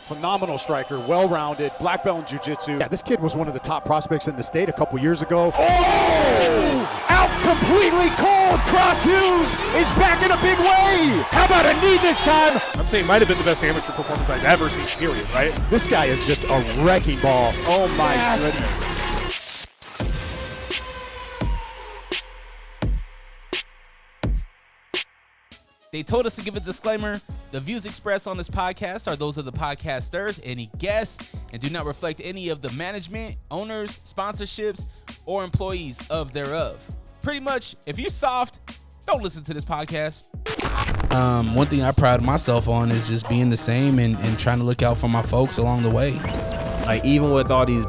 Phenomenal striker, well-rounded, black belt in jiu-jitsu. Yeah, this kid was one of the top prospects in the state a couple years ago. Oh! Out completely cold. Cross Hughes is back in a big way. How about a knee this time? I'm saying it might have been the best amateur performance I've ever seen, period, right? This guy is just a wrecking ball. Oh my goodness. They told us to give a disclaimer. The views expressed on this podcast are those of the podcasters, any guests, and do not reflect any of the management, owners, sponsorships, or employees of thereof. Pretty much, if you're soft, don't listen to this podcast. One thing I pride myself on is just being the same and trying to look out for my folks along the way. Like, even with all these,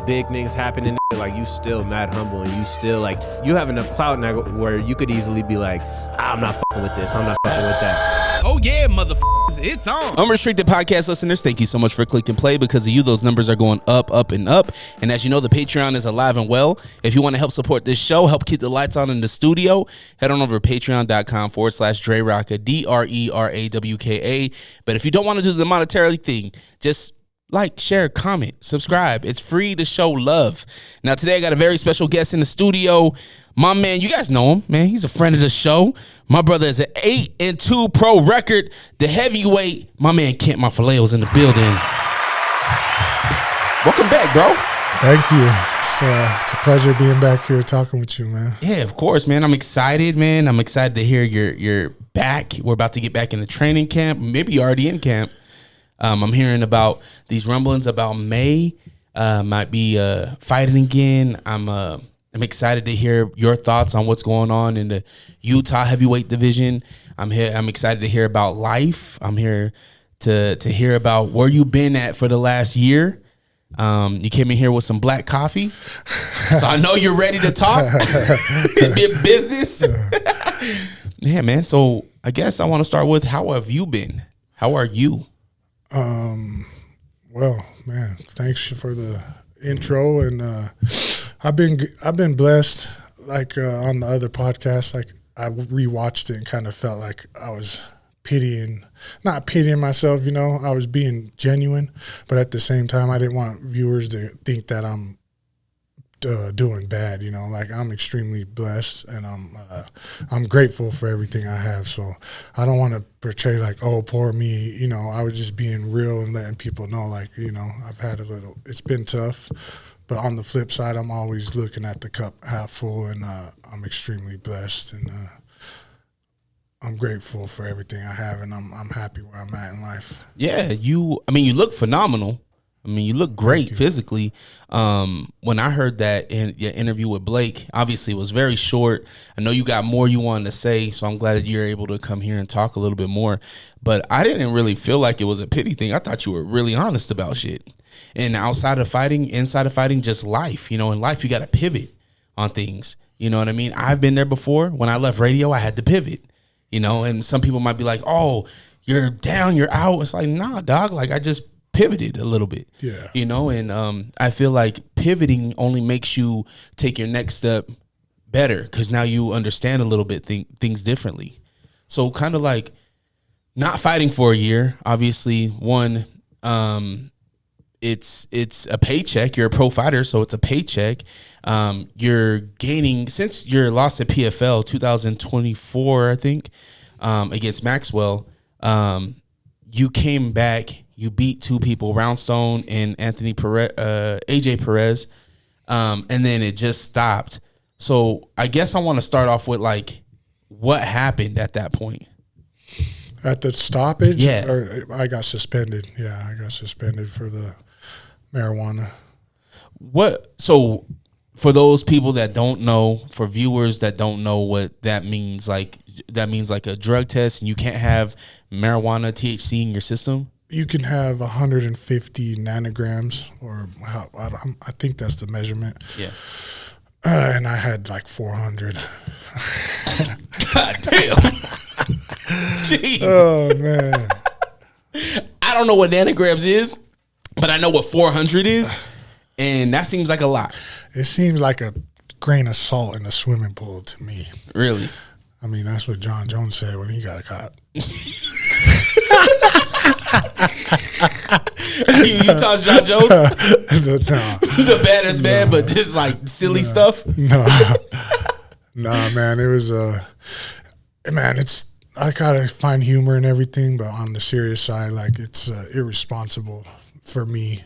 big things happening, like, you still mad humble, and you still, like, you have enough clout now where you could easily be like, I'm not fucking with this, I'm not fucking with that. Oh yeah, motherfuckers, it's on. Unrestricted Podcast listeners, thank you so much for clicking play. Because of you, those numbers are going up, up, and up. And as you know, the Patreon is alive and well. If you want to help support this show, help keep the lights on in the studio, head on over to patreon.com/Dre Rawka, DRERAWKA. But if you don't want to do the monetary thing, just like, share, comment, subscribe. It's free to show love. Now, today I got a very special guest in the studio. My man, you guys know him, man. He's a friend of the show. My brother is an 8-2 pro record, the heavyweight. My man, Kent Mafileo, is in the building. Welcome back, bro. Thank you. It's a pleasure being back here talking with you, man. Yeah, of course, man. I'm excited, man. I'm excited to hear you're back. We're about to get back into training camp. Maybe you're already in camp. I'm hearing about these rumblings about May might be fighting again. I'm excited to hear your thoughts on what's going on in the Utah heavyweight division. I'm excited to hear about life. I'm here to hear about where you've been at for the last year. You came in here with some black coffee, so I know you're ready to talk. Be a business. Yeah, man. So I guess I want to start with, how have you been? How are you? Well, man, thanks for the intro, and I've been blessed. Like on the other podcast, like I rewatched it and kind of felt like I was not pitying myself, I was being genuine, but at the same time, I didn't want viewers to think that I'm doing bad, like I'm extremely blessed, and I'm grateful for everything I have. So I don't want to portray like, oh, poor me, I was just being real and letting people know, like, I've had it's been tough, but on the flip side, I'm always looking at the cup half full, and I'm extremely blessed, and I'm grateful for everything I have, and I'm happy where I'm at in life. Yeah, you look phenomenal. You look great physically. When I heard that in your interview with Blake, obviously it was very short. I know you got more you wanted to say, so I'm glad that you're able to come here and talk a little bit more. But I didn't really feel like it was a pity thing. I thought you were really honest about shit. And outside of fighting, inside of fighting, just life. In life you got to pivot on things. You know what I mean? I've been there before. When I left radio, I had to pivot. And some people might be like, oh, you're down, you're out. It's like, nah, dog. Like, I just pivoted a little bit. Yeah. And I feel like pivoting only makes you take your next step better, because now you understand a little bit things differently. So kind of like not fighting for a year. Obviously, one, it's a paycheck. You're a pro fighter, so it's a paycheck. You're gaining, since your loss at PFL 2024, I think, against Maxwell. You came back. You beat two people, Roundstone and AJ Perez, and then it just stopped. So I guess I want to start off with, like, what happened at that point? At the stoppage? Yeah. Or I got suspended. Yeah, I got suspended for the marijuana. So for those people that don't know, for viewers that don't know what that means, like, that means like a drug test, and you can't have marijuana, THC in your system? You can have 150 nanograms, or I think that's the measurement. Yeah. And I had like 400. God damn. Jeez. Oh, man. I don't know what nanograms is, but I know what 400 is, and that seems like a lot. It seems like a grain of salt in a swimming pool to me. Really? I mean, that's what John Jones said when he got caught. Utah's John Jones? No. The baddest man, but just like silly stuff? No. Nah, man, it was, man, I gotta find humor in everything, but on the serious side, like, it's irresponsible for me,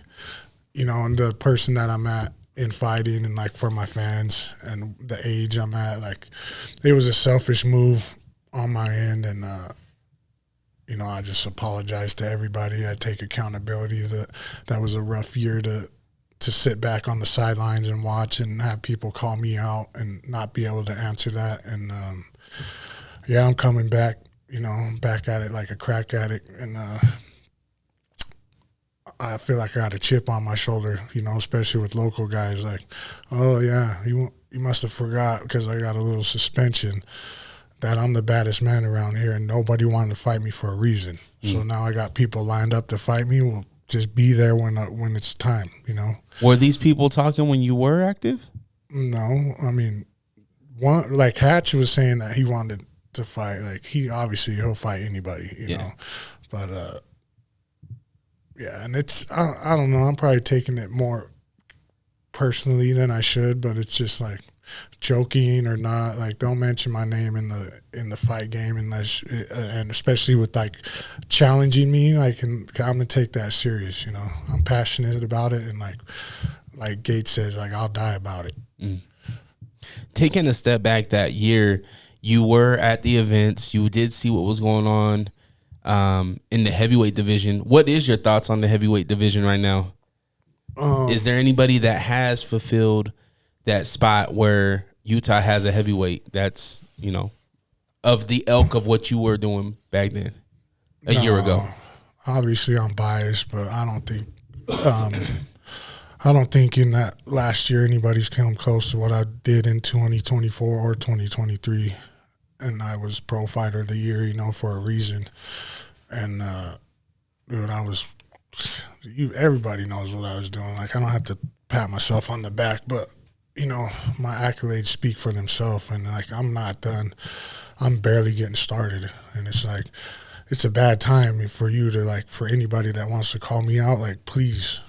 you know, and the person that I'm at in fighting and, like, for my fans and the age I'm at, like, it was a selfish move on my end, and, you know, I just apologize to everybody. I take accountability that was a rough year to sit back on the sidelines and watch and have people call me out and not be able to answer that. And, yeah, I'm coming back, you know, I'm back at it like a crack addict. And I feel like I got a chip on my shoulder, you know, especially with local guys. Like, oh, yeah, you must have forgot because I got a little suspension that I'm the baddest man around here and nobody wanted to fight me for a reason. So now I got people lined up to fight me. Well, just be there when it's time, you know. Were these people talking when you were active? No, I mean, like Hatch was saying that he wanted to fight. Like, he'll fight anybody, you know. But yeah, and it's I don't know. I'm probably taking it more personally than I should, but it's just like joking or not. Like, don't mention my name in the fight game unless, and especially with like challenging me. Like, and I'm gonna take that serious. You know, I'm passionate about it, and like Gates says, like, I'll die about it. Taking a step back that year, you were at the events. You did see what was going on in the heavyweight division. What is your thoughts on the heavyweight division right now? Is there anybody that has fulfilled that spot where Utah has a heavyweight that's, you know, of the ilk of what you were doing back then, a year ago? Obviously, I'm biased, but I don't think in that last year anybody's come close to what I did in 2024 or 2023. And I was Pro Fighter of the Year, you know, for a reason. And dude, everybody knows what I was doing. Like, I don't have to pat myself on the back, but, you know, my accolades speak for themselves. And, like, I'm not done. I'm barely getting started. And it's like, it's a bad time for you to, like, for anybody that wants to call me out, like, please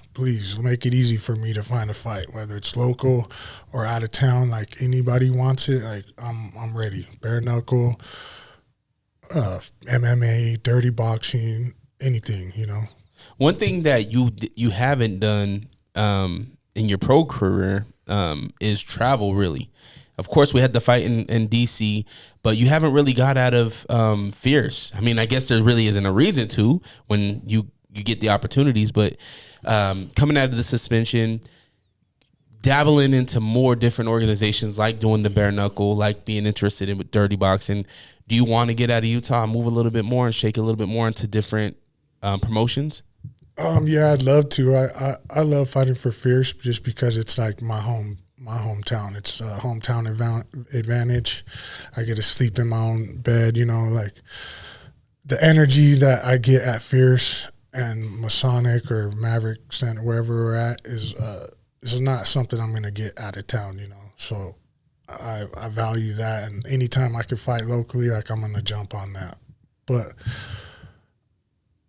make it easy for me to find a fight, whether it's local or out of town. Like, anybody wants it, like, I'm ready. Bare Knuckle, MMA, dirty boxing, anything, you know. One thing that you haven't done in your pro career is travel, really. Of course, we had the fight in D.C., but you haven't really got out of Fierce. I mean, I guess there really isn't a reason to when you get the opportunities, but coming out of the suspension, dabbling into more different organizations, like doing the Bare Knuckle, like being interested in with dirty boxing. Do you want to get out of Utah and move a little bit more and shake a little bit more into different promotions? Yeah, I'd love to. I love fighting for Fierce just because it's like my hometown. It's a hometown advantage. I get to sleep in my own bed, you know, like the energy that I get at Fierce and Masonic or Maverick Center, wherever we're at, is not something I'm going to get out of town, you know. So I value that, and anytime I can fight locally, like, I'm going to jump on that. But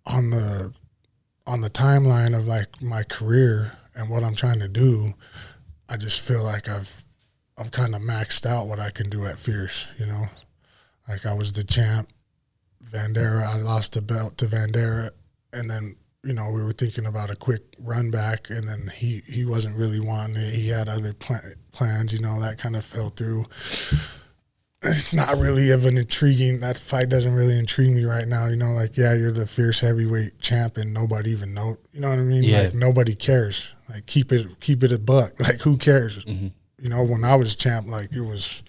on the timeline of, like, my career and what I'm trying to do, I just feel like I've kind of maxed out what I can do at Fierce, you know. Like, I was the champ. Vandera, I lost the belt to Vandera. And then, you know, we were thinking about a quick run back, and then he wasn't really wanting it. He had other plans, you know, that kind of fell through. It's not really that fight doesn't really intrigue me right now, you know, like, yeah, you're the Fierce heavyweight champ and nobody even know, you know what I mean? Yeah. Like, nobody cares. Like, keep it a buck. Like, who cares? Mm-hmm. You know, when I was champ, like, it was,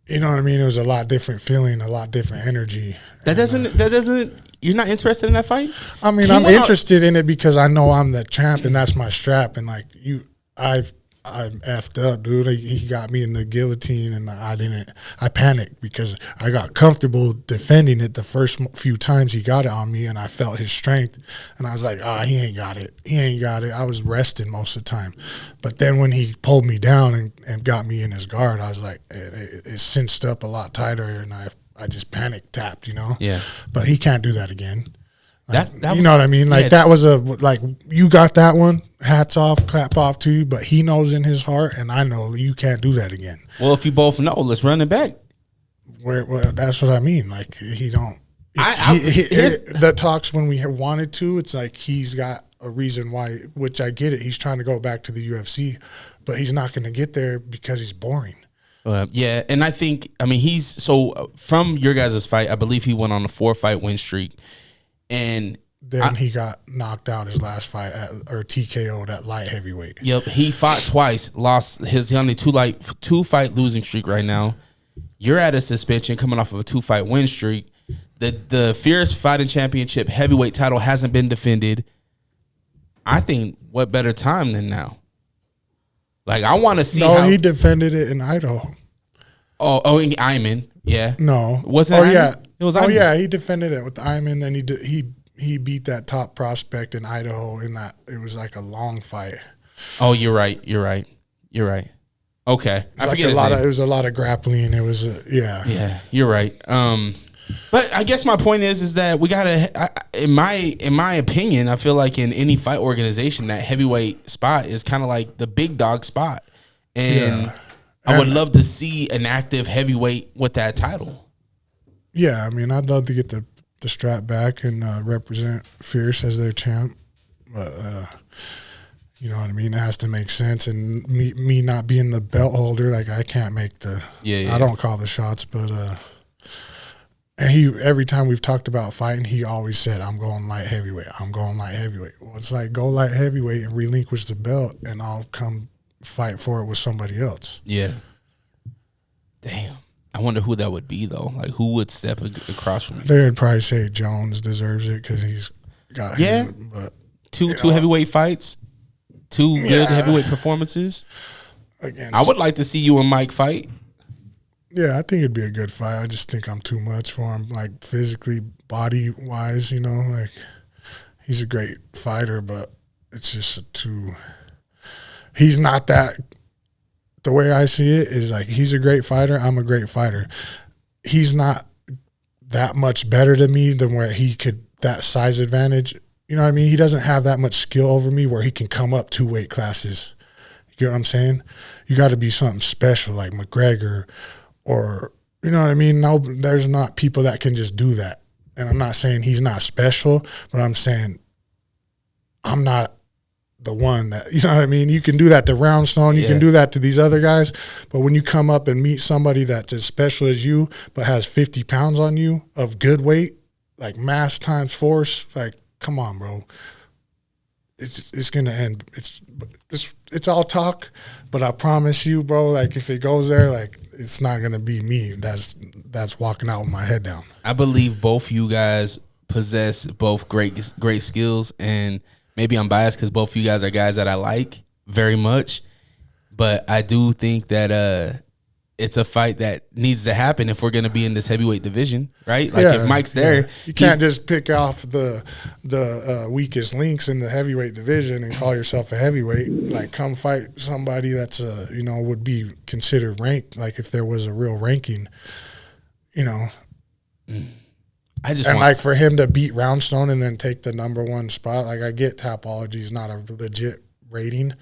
you know what I mean? It was a lot different feeling, a lot different energy. That doesn't, you're not interested in that fight? I mean, I'm interested in it because I know I'm the champ and that's my strap. And, like, I'm effed up, dude. He got me in the guillotine, and I panicked because I got comfortable defending it the first few times he got it on me, and I felt his strength, and I was like, he ain't got it. I was resting most of the time. But then when he pulled me down and got me in his guard, I was like, it cinched up a lot tighter, and I just panic tapped, you know? Yeah. But he can't do that again. Like, That you know what I mean? Like, yeah. that was you got that one, hats off, clap off to you, but he knows in his heart, and I know you can't do that again. Well, if you both know, let's run it back. That's what I mean. Like, he don't. The talks when we have wanted to, it's like he's got a reason why, which I get it. He's trying to go back to the UFC, but he's not going to get there because he's boring. Yeah, and I think, from your guys' fight, I believe he went on a 4-fight win streak. And then he got knocked out his last fight or TKO'd at light heavyweight. Yep, he fought twice, lost his only 2-fight losing streak right now. You're at a suspension coming off of a 2-fight win streak. The Fierce Fighting Championship heavyweight title hasn't been defended. I think what better time than now? Like, I want to see. No, he defended it in Idaho. Oh, in Iman, yeah. No, wasn't it? Oh yeah, it was. Oh Iman. yeah, he defended it with Iman. Then he beat that top prospect in Idaho in that it was like a long fight. Oh, you're right. Okay, I forget his name. It was a lot of grappling. It was yeah. Yeah, you're right. But I guess my point is that we gotta. In my opinion, I feel like in any fight organization, that heavyweight spot is kind of like the big dog spot, and I would love to see an active heavyweight with that title. Yeah, I mean, I'd love to get the strap back and represent Fierce as their champ, but you know what I mean. It has to make sense, and me not being the belt holder, like I can't make the. Yeah. I don't call the shots, but. And every time we've talked about fighting, he always said, I'm going light heavyweight. I'm going light heavyweight. Well, it's like, go light heavyweight and relinquish the belt, and I'll come fight for it with somebody else. Yeah. Damn. I wonder who that would be, though. Like, who would step across from him? They would probably say Jones deserves it because he's got him. But, two heavyweight fights, two good heavyweight performances. I would like to see you and Mike fight. Yeah, I think it'd be a good fight. I just think I'm too much for him, like physically, body-wise, you know. Like, he's a great fighter, but it's just he's not that. The way I see it is like he's a great fighter, I'm a great fighter. He's not that much better than me than where he could, that size advantage. You know what I mean? He doesn't have that much skill over me where he can come up 2 weight classes. You get what I'm saying? You got to be something special like McGregor. Or, you know what I mean? No, there's not people that can just do that. And I'm not saying he's not special, but I'm saying I'm not the one that, you know what I mean? You can do that to Roundstone. You can do that to these other guys. But when you come up and meet somebody that's as special as you, but has 50 pounds on you of good weight, like mass times force, like, come on, bro. It's going to end. It's all talk, but I promise you, bro, like if it goes there, like it's not going to be me that's walking out with my head down. I believe both you guys possess both great skills, and maybe I'm biased because both you guys are guys that I like very much, but I do think that it's a fight that needs to happen if we're going to be in this heavyweight division, right? Like if Mike's there. You can't just pick off the weakest links in the heavyweight division and call yourself a heavyweight. Like come fight somebody that's, would be considered ranked, like if there was a real ranking, you know. Like for him to beat Roundstone and then take the #1 spot, like I get Tapology is not a legit rating,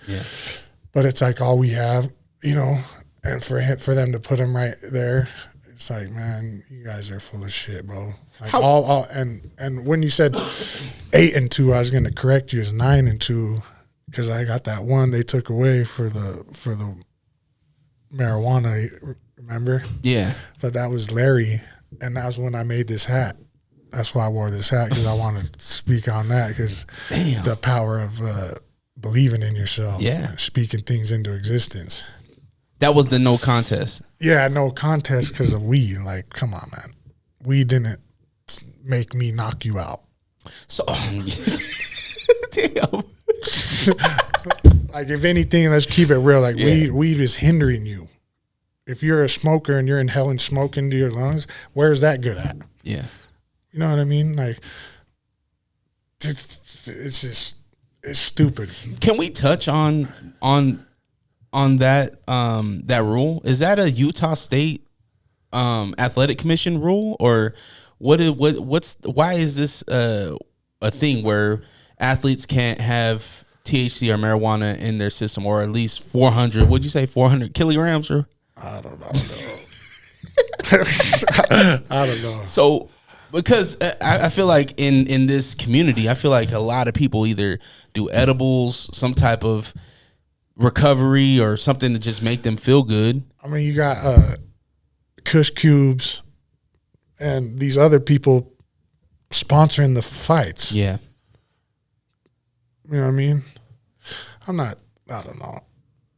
but it's like all we have, you know. And for them to put him right there, it's like, man, you guys are full of shit, bro. Like and when you said 8-2, I was gonna correct you as 9-2 because I got that one they took away for the marijuana. Remember? Yeah. But that was Larry, and that was when I made this hat. That's why I wore this hat because I wanted to speak on that because the power of believing in yourself, speaking things into existence. That was the no contest. Yeah, no contest because of weed. Like, come on, man. Weed didn't make me knock you out. So, damn. Like, if anything, let's keep it real. Like, weed is hindering you. If you're a smoker and you're inhaling smoke into your lungs, where's that good at? Yeah. You know what I mean? Like, it's just, it's stupid. Can we touch on that that rule? Is that a Utah State athletic commission rule, or why is this a thing where athletes can't have THC or marijuana in their system, or at least 400. What'd you say? 400 kilograms, or I don't know. I don't know. So, because I feel like in this community, I feel like a lot of people either do edibles, some type of recovery, or something to just make them feel good. I mean, you got Kush Cubes and these other people sponsoring the fights. Yeah. You know what I mean? I don't know.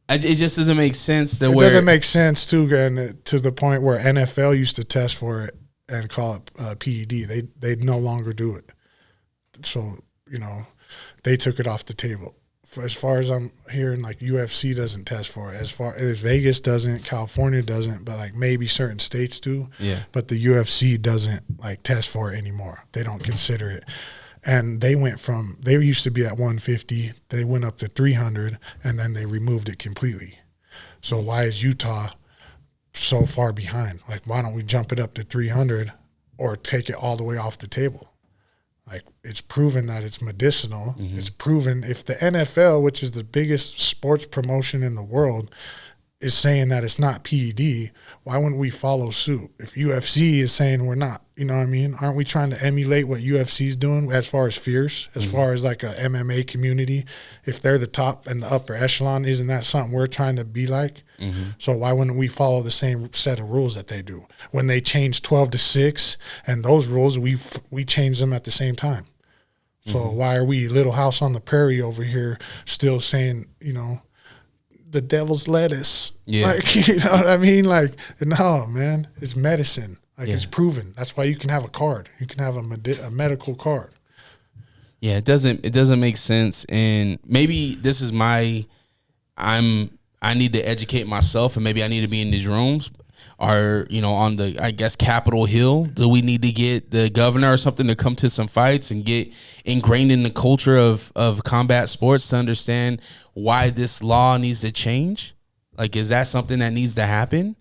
It just doesn't make sense. It doesn't make sense, too, and to the point where NFL used to test for it and call it PED. They no longer do it. So, they took it off the table. As far as I'm hearing, like, UFC doesn't test for it. As far as Vegas doesn't, California doesn't, but like maybe certain states do. Yeah. But the UFC doesn't like test for it anymore. They don't consider it. And they used to be at 150, they went up to 300, and then they removed it completely. So why is Utah so far behind? Like, why don't we jump it up to 300 or take it all the way off the table? Like, it's proven that it's medicinal. Mm-hmm. It's proven if the NFL, which is the biggest sports promotion in the world, is saying that it's not PED, why wouldn't we follow suit? If UFC is saying we're not, you know what I mean? Aren't we trying to emulate what UFC is doing as far as fierce, as mm-hmm. far as like a MMA community? If they're the top and the upper echelon, isn't that something we're trying to be like? Mm-hmm. So why wouldn't we follow the same set of rules that they do? When they change 12 to 6 and those rules, we change them at the same time. So mm-hmm. why are we Little House on the Prairie over here still saying, the devil's lettuce? Yeah. Like, you know what I mean? Like, no, man, it's medicine. Like, it's proven. That's why you can have a card. You can have a medical card. Yeah, it doesn't make sense. And maybe this is I need to educate myself, and maybe I need to be in these rooms. Or, on the, I guess, Capitol Hill, do we need to get the governor or something to come to some fights and get ingrained in the culture of combat sports to understand why this law needs to change? Like, is that something that needs to happen?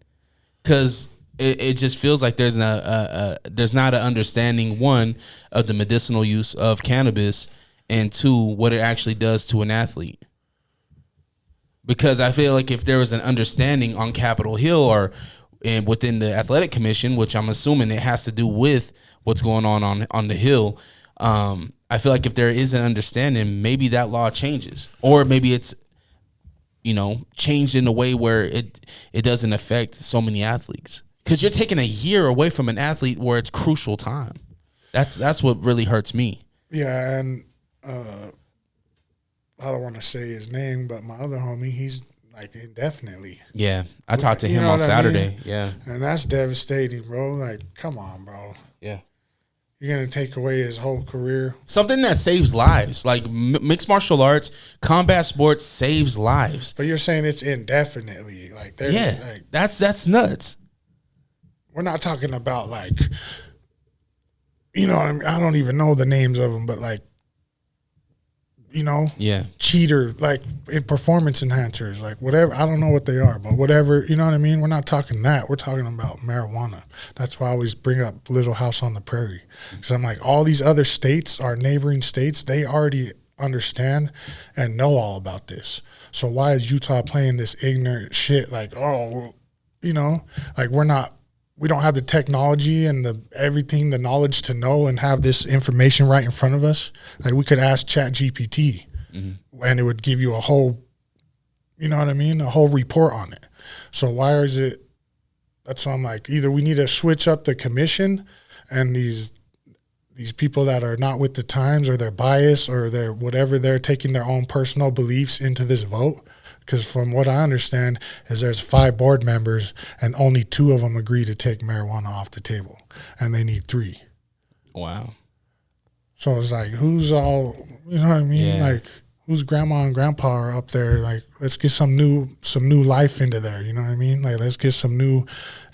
Because it just feels like there's not an understanding, one, of the medicinal use of cannabis, and two, what it actually does to an athlete. Because I feel like if there was an understanding on Capitol Hill and within the athletic commission, which I'm assuming it has to do with what's going on the Hill, I feel like if there is an understanding, maybe that law changes, or maybe it's changed in a way where it doesn't affect so many athletes. Because you're taking a year away from an athlete where it's crucial time. That's what really hurts me. Yeah, and I don't want to say his name, but my other homie, he's like indefinitely. Yeah, I talked to him on Saturday. I mean? Yeah, and that's devastating, bro. Like, come on, bro. Yeah, you're gonna take away his whole career. Something that saves lives, like mixed martial arts, combat sports saves lives. But you're saying it's indefinitely, like, like, that's nuts. We're not talking about like, I mean, I don't even know the names of them, but like, cheater, like performance enhancers, like whatever. I don't know what they are, but whatever, you know what I mean? We're not talking that. We're talking about marijuana. That's why I always bring up Little House on the Prairie. Because I'm like, all these other states, our neighboring states, they already understand and know all about this. So why is Utah playing this ignorant shit? Like, like we don't have the technology and the knowledge to know and have this information right in front of us. Like, we could ask ChatGPT, mm-hmm. and it would give you a whole, a whole report on it. So why is it? That's why I'm like, either we need to switch up the commission and these people that are not with the times, or they're biased, or they're whatever, they're taking their own personal beliefs into this vote. Because from what I understand is there's 5 board members and only 2 of them agree to take marijuana off the table, and they need 3. Wow. So it's like, who's all, you know what I mean? Yeah. Like, whose grandma and grandpa are up there? Like, let's get some new life into there. You know what I mean? Like, let's get some new,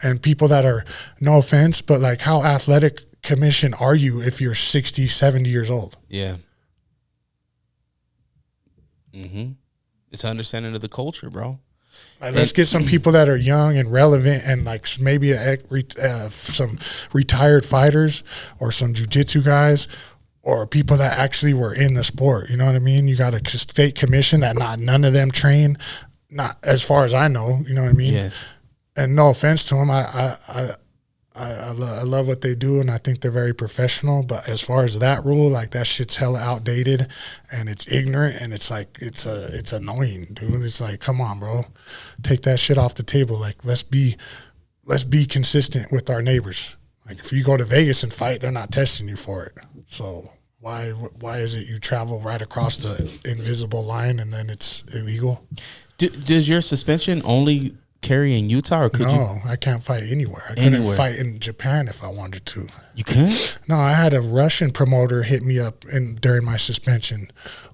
and people that are, no offense, but like, how athletic commission are you if you're 60, 70 years old? Yeah. Mm-hmm. It's an understanding of the culture, bro. Like, let's get some people that are young and relevant, and like maybe some retired fighters or some jiu-jitsu guys or people that actually were in the sport. You know what I mean? You got a state commission that none of them train, not as far as I know. You know what I mean? Yeah. And no offense to them, I love what they do, and I think they're very professional. But as far as that rule, like, that shit's hella outdated, and it's ignorant, and it's like it's annoying, dude. It's like, come on, bro, take that shit off the table. Like, let's be consistent with our neighbors. Like, if you go to Vegas and fight, they're not testing you for it. So why is it you travel right across the invisible line and then it's illegal? Does your suspension only carry in Utah, or could you? I can't fight anywhere. I couldn't fight in Japan if I wanted to. You couldn't? No, I had a Russian promoter hit me up during my suspension,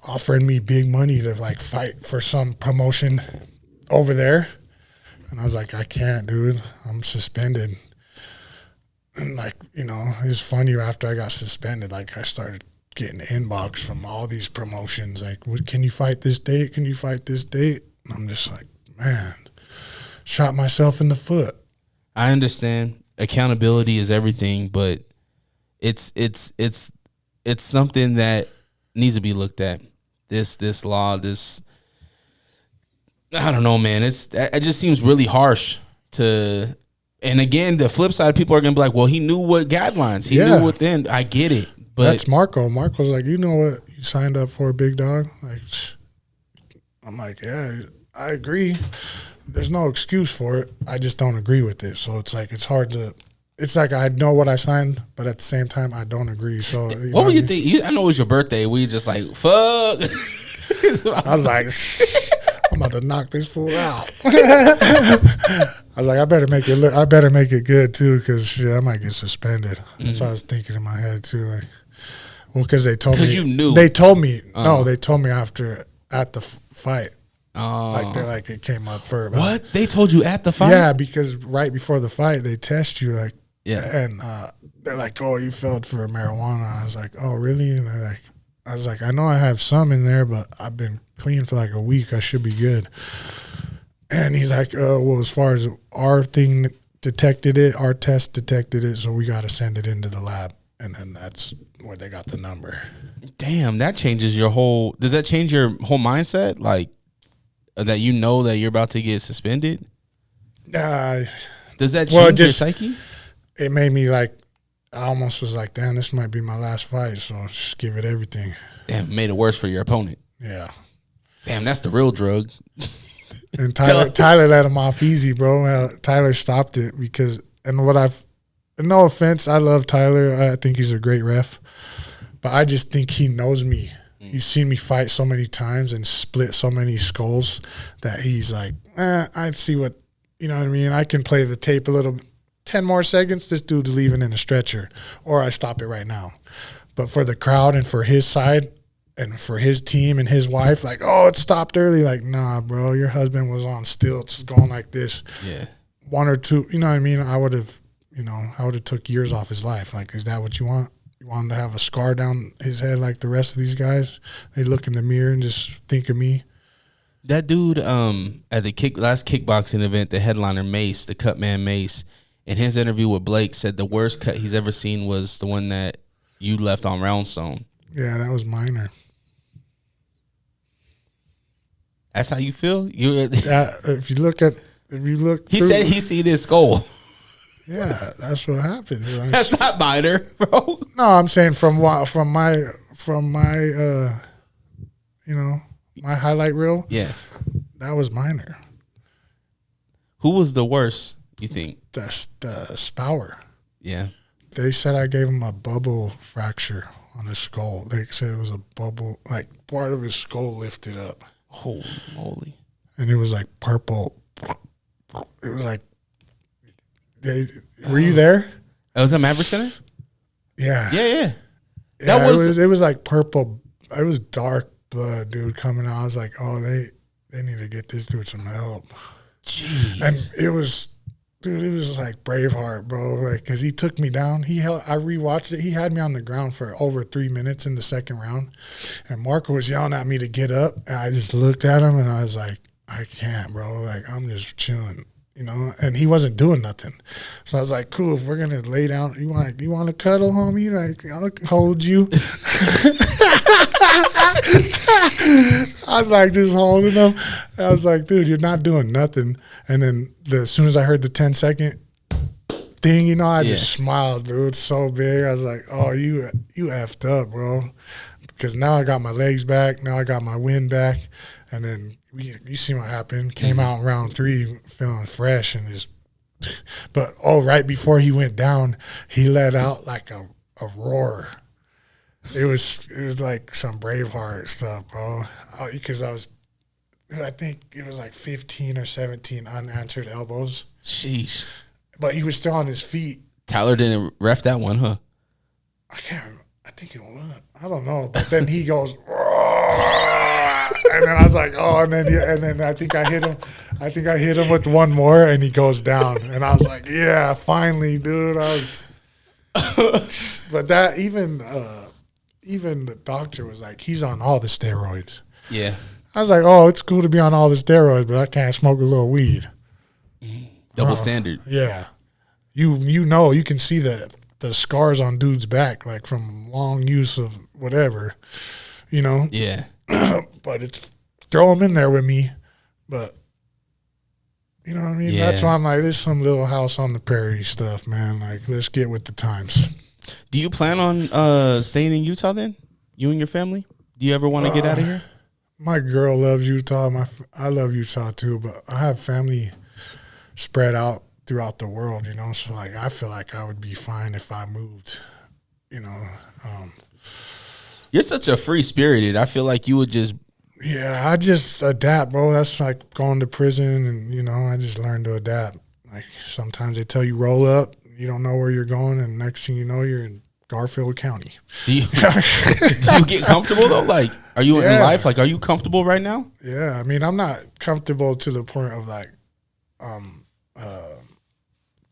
offering me big money to, like, fight for some promotion over there. And I was like, I can't, dude. I'm suspended. And, like, you know, it's funny, after I got suspended, like, I started getting inbox from all these promotions, like, can you fight this date? Can you fight this date? And I'm just like, man, shot myself in the foot. I understand accountability is everything, but it's something that needs to be looked at. This law, I don't know, man. It just seems really harsh to. And again, the flip side, people are gonna be like, "Well, he knew what guidelines. He knew what then." I get it, but that's Marco. Marco's like, you know what you signed up for, big dog. Like, I'm like, yeah, I agree. There's no excuse for it. I just don't agree with it. So it's like, it's hard to. It's like, I know what I signed, but at the same time, I don't agree. So what would you think? I know it was your birthday. We just like, fuck. I was like, I'm about to knock this fool out. I was like, I better make it good too, because shit, I might get suspended. That's what I was thinking in my head too. Like, well, because they told me. Because you knew. They told me. No, they told me at the fight. Like it came up for about. What? They told you at the fight? Yeah, because right before the fight, they test you, like, and they're like, oh, you failed for marijuana. I was like, oh, really? And they're like, I was like, I know I have some in there, but I've been clean for like a week. I should be good. And he's like, well, as far as our thing detected it, our test detected it, so we got to send it into the lab. And then that's where they got the number. Damn, that changes your whole. Does that change your whole mindset? Like, that you know that you're about to get suspended? Does that change your psyche? It made me like, I almost was like, damn, this might be my last fight, so just give it everything. Damn, made it worse for your opponent. Yeah. Damn, that's the real drug. And Tyler let him off easy, bro. Tyler stopped it because, no offense, I love Tyler. I think he's a great ref, but I just think he knows me. He's seen me fight so many times and split so many skulls that he's like, I see what, you know what I mean? I can play the tape a little, 10 more seconds, this dude's leaving in a stretcher, or I stop it right now. But for the crowd and for his side and for his team and his wife, like, oh, it stopped early. Like, nah, bro, your husband was on stilts going like this. Yeah. One or two, you know what I mean? I would have took years off his life. Like, is that what you want? You want him to have a scar down his head like the rest of these guys? They look in the mirror and just think of me. That dude at the last kickboxing event, the headliner Mace, the cut man Mace, in his interview with Blake, said the worst cut he's ever seen was the one that you left on Roundstone. Yeah, that was minor. That's how you feel? If you look, he said he seen his skull. Yeah, that's what happened. That's not minor, bro. No, I'm saying from my my highlight reel. Yeah, that was minor. Who was the worst, you think? That's the Spower. Yeah. They said I gave him a bubble fracture on his skull. They said it was a bubble, like part of his skull lifted up. Holy moly. And it was like purple. It was like, were you there? That was at Maverick Center? Yeah. Yeah. It was like purple. It was dark blood, dude, coming out. I was like, oh, they need to get this dude some help. Jeez. And it was like Braveheart, bro. Like, because he took me down. I rewatched it. He had me on the ground for over 3 minutes in the second round. And Marco was yelling at me to get up. And I just looked at him and I was like, I can't, bro. Like, I'm just chilling. you know, and he wasn't doing nothing. So I was like, cool, if we're gonna lay down, you want to cuddle, homie? Like, I'll hold you. I was like just holding him. I was like, dude, you're not doing nothing. And then as soon as I heard the 10-second thing, you know, I just smiled, dude, so big. I was like, oh, you effed up, bro. Because now I got my legs back. Now I got my wind back. And then you see what happened. Came out in round 3 feeling fresh and just – but, right before he went down, he let out like a roar. It was like some Braveheart stuff, bro. Because I think it was like 15 or 17 unanswered elbows. Sheesh. But he was still on his feet. Tyler didn't ref that one, huh? I can't remember. I think it was. I don't know. But then he goes, and then I was like, oh, and then I think I hit him. I think I hit him with one more, and he goes down. And I was like, yeah, finally, dude. But that even the doctor was like, he's on all the steroids. Yeah. I was like, oh, it's cool to be on all the steroids, but I can't smoke a little weed. Double standard. Yeah. You know, you can see the scars on dude's back, like from long use of whatever, you know? Yeah. But it's throw them in there with me. But, you know what I mean? Yeah. That's why I'm like, this is some little house on the prairie stuff, man. Like, let's get with the times. Do you plan on staying in Utah then? You and your family? Do you ever want to get out of here? My girl loves Utah. I love Utah too, but I have family spread out throughout the world, you know. So like, I feel like I would be fine if I moved, you know. You're such a free spirited. I feel like you would just. Yeah, I just adapt, bro. That's like going to prison, and you know, I just learned to adapt. Like sometimes they tell you roll up, you don't know where you're going, and next thing you know, you're in Garfield County. Do you get comfortable though? Like, are you in life? Like, are you comfortable right now? Yeah, I mean, I'm not comfortable to the point of like,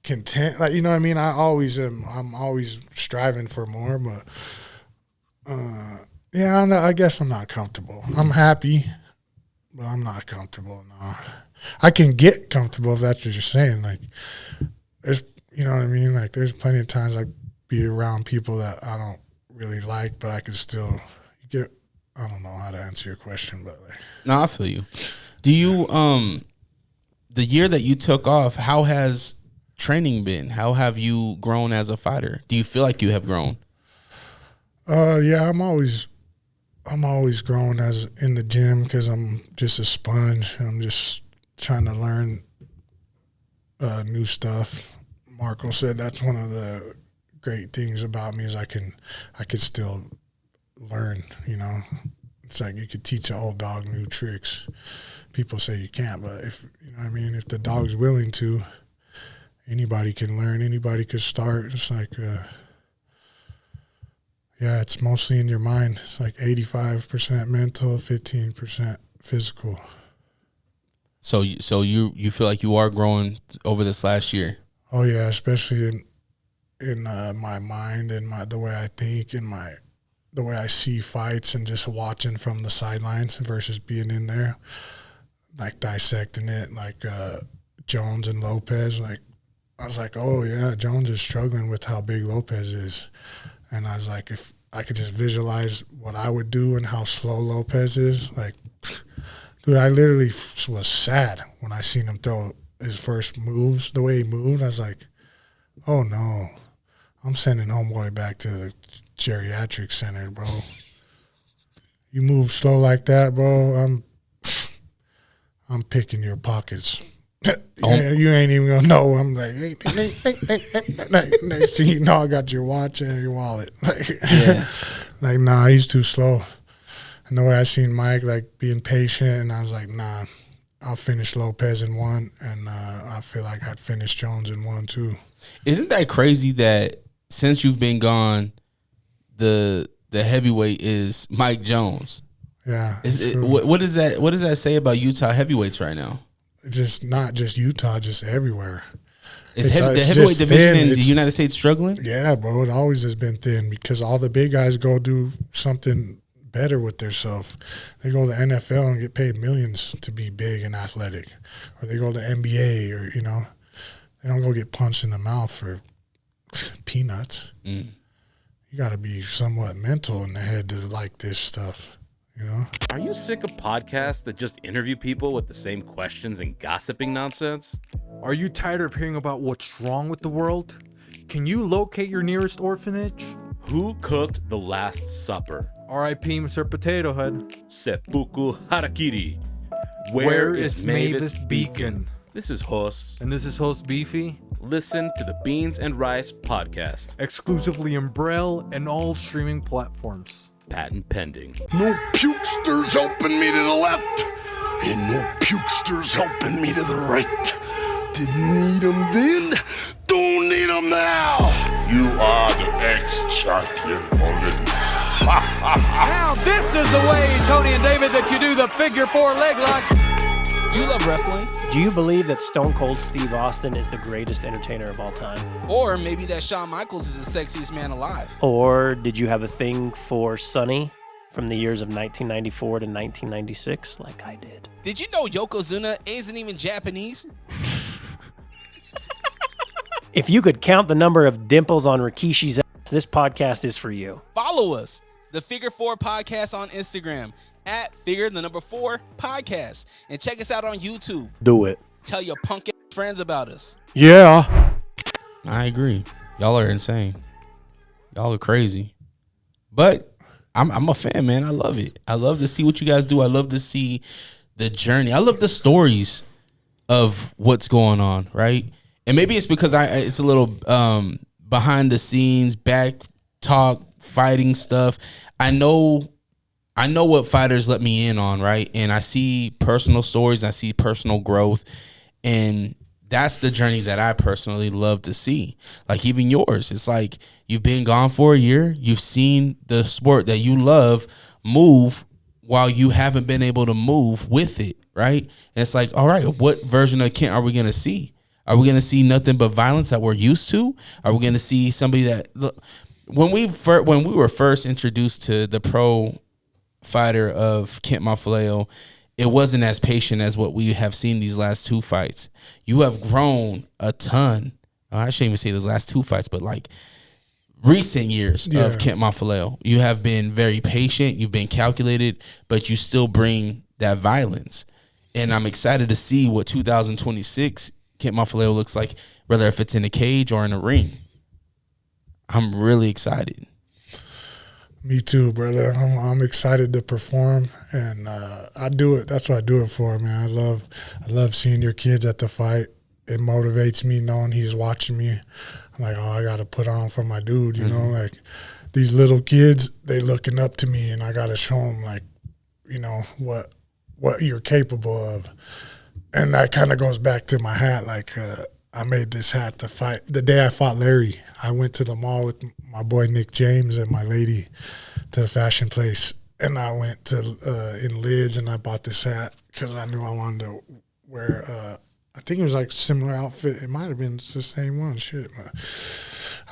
content. Like, you know what I mean? I'm always striving for more, but yeah, I guess I'm not comfortable. I'm happy, but I'm not comfortable. No, I can get comfortable if that's what you're saying. Like, there's, you know what I mean? Like, there's plenty of times I be around people that I don't really like, but I can still get. I don't know how to answer your question, but like, no, I feel you. Do you the year that you took off? How has training been? How have you grown as a fighter? Do you feel like you have grown? Yeah, I'm always growing as in the gym because I'm just a sponge. I'm just trying to learn new stuff. Marco said that's one of the great things about me is I could still learn, you know. It's like you could teach an old dog new tricks. People say you can't, but if, you know what I mean, if the dog's willing to, anybody can learn, anybody could start. It's like, yeah, it's mostly in your mind. It's like 85% mental, 15% physical. So you feel like you are growing over this last year? Oh yeah, especially in my mind and the way I think and the way I see fights and just watching from the sidelines versus being in there, like dissecting it, like Jones and Lopez. Like, I was like, oh yeah, Jones is struggling with how big Lopez is, and I was like, if I could just visualize what I would do and how slow Lopez is, like, dude, I literally was sad when I seen him throw his first moves, the way he moved. I was like, oh no, I'm sending homeboy back to the geriatric center, bro. You move slow like that, bro, I'm picking your pockets. You ain't even gonna know. I'm like, hey. Next thing you know, I got your watch and your wallet. Like, Yeah. Like, nah, he's too slow. And the way I seen Mike, like, being patient, and I was like, nah, I'll finish Lopez in one, and I feel like I'd finish Jones in one too. Isn't that crazy that since you've been gone, the heavyweight is Mike Jones? Yeah. What does that say about Utah heavyweights right now? Just not just Utah, just everywhere. The heavyweight division in the United States struggling? Yeah, bro. It always has been thin because all the big guys go do something better with themselves. They go to the NFL and get paid millions to be big and athletic. Or they go to NBA or, you know, they don't go get punched in the mouth for peanuts. You got to be somewhat mental in the head to like this stuff, you know? Are you sick of podcasts that just interview people with the same questions and gossiping nonsense? Are you tired of hearing about what's wrong with the world? Can you locate your nearest orphanage? Who cooked the Last Supper? R.I.P. Mr. Potato Head. Seppuku Harakiri. Where is Mavis Beacon? This is Hos. And this is host Beefy. Listen to the Beans and Rice podcast. Exclusively in Braille and all streaming platforms. Patent pending. No pukesters helping me to the left, and no pukesters helping me to the right. Didn't need them then, don't need them now. You are the ex-champion only. Now this is the way, Tony and David, that you do the figure 4 leg lock. You love wrestling. Do you believe that Stone Cold Steve Austin is the greatest entertainer of all time? Or maybe that Shawn Michaels is the sexiest man alive. Or did you have a thing for Sonny from the years of 1994 to 1996 like I did? Did you know Yokozuna isn't even Japanese? If you could count the number of dimples on Rikishi's ass, this podcast is for you. Follow us, the Figure 4 Podcast on Instagram, at Figure4 Podcast. And check us out on YouTube. Do it. Tell your punk ass friends about us. Yeah. I agree. Y'all are insane. Y'all are crazy. But I'm a fan, man. I love it. I love to see what you guys do. I love to see the journey. I love the stories of what's going on, right? And maybe it's because it's a little behind the scenes, back talk, fighting stuff. I know what fighters let me in on, right? And I see personal stories, I see personal growth, and that's the journey that I personally love to see. Like even yours, it's like you've been gone for a year, you've seen the sport that you love move while you haven't been able to move with it, right? And it's like, all right, what version of Kent are we going to see? Are we going to see nothing but violence that we're used to? Are we going to see somebody that look, when we were first introduced to the pro fighter of Kent Mafileo, it wasn't as patient as what we have seen these last two fights. You have grown a ton. I shouldn't even say those last two fights, but like recent years of Kent Mafileo. You have been very patient. You've been calculated, but you still bring that violence. And I'm excited to see what 2026 Kent Mafileo looks like, whether if it's in a cage or in a ring. I'm really excited. Me too, brother. I'm excited to perform, and I do it. That's what I do it for, man. I love seeing your kids at the fight. It motivates me knowing he's watching me. I'm like, oh, I got to put on for my dude, you know? Like, these little kids, they looking up to me, and I got to show them, like, you know, what you're capable of. And that kind of goes back to my hat. Like, I made this hat to fight. The day I fought Larry, I went to the mall with my boy Nick James and my lady to a fashion place. And I went to in Lids, and I bought this hat because I knew I wanted to wear, I think it was like a similar outfit. It might have been the same one, shit. But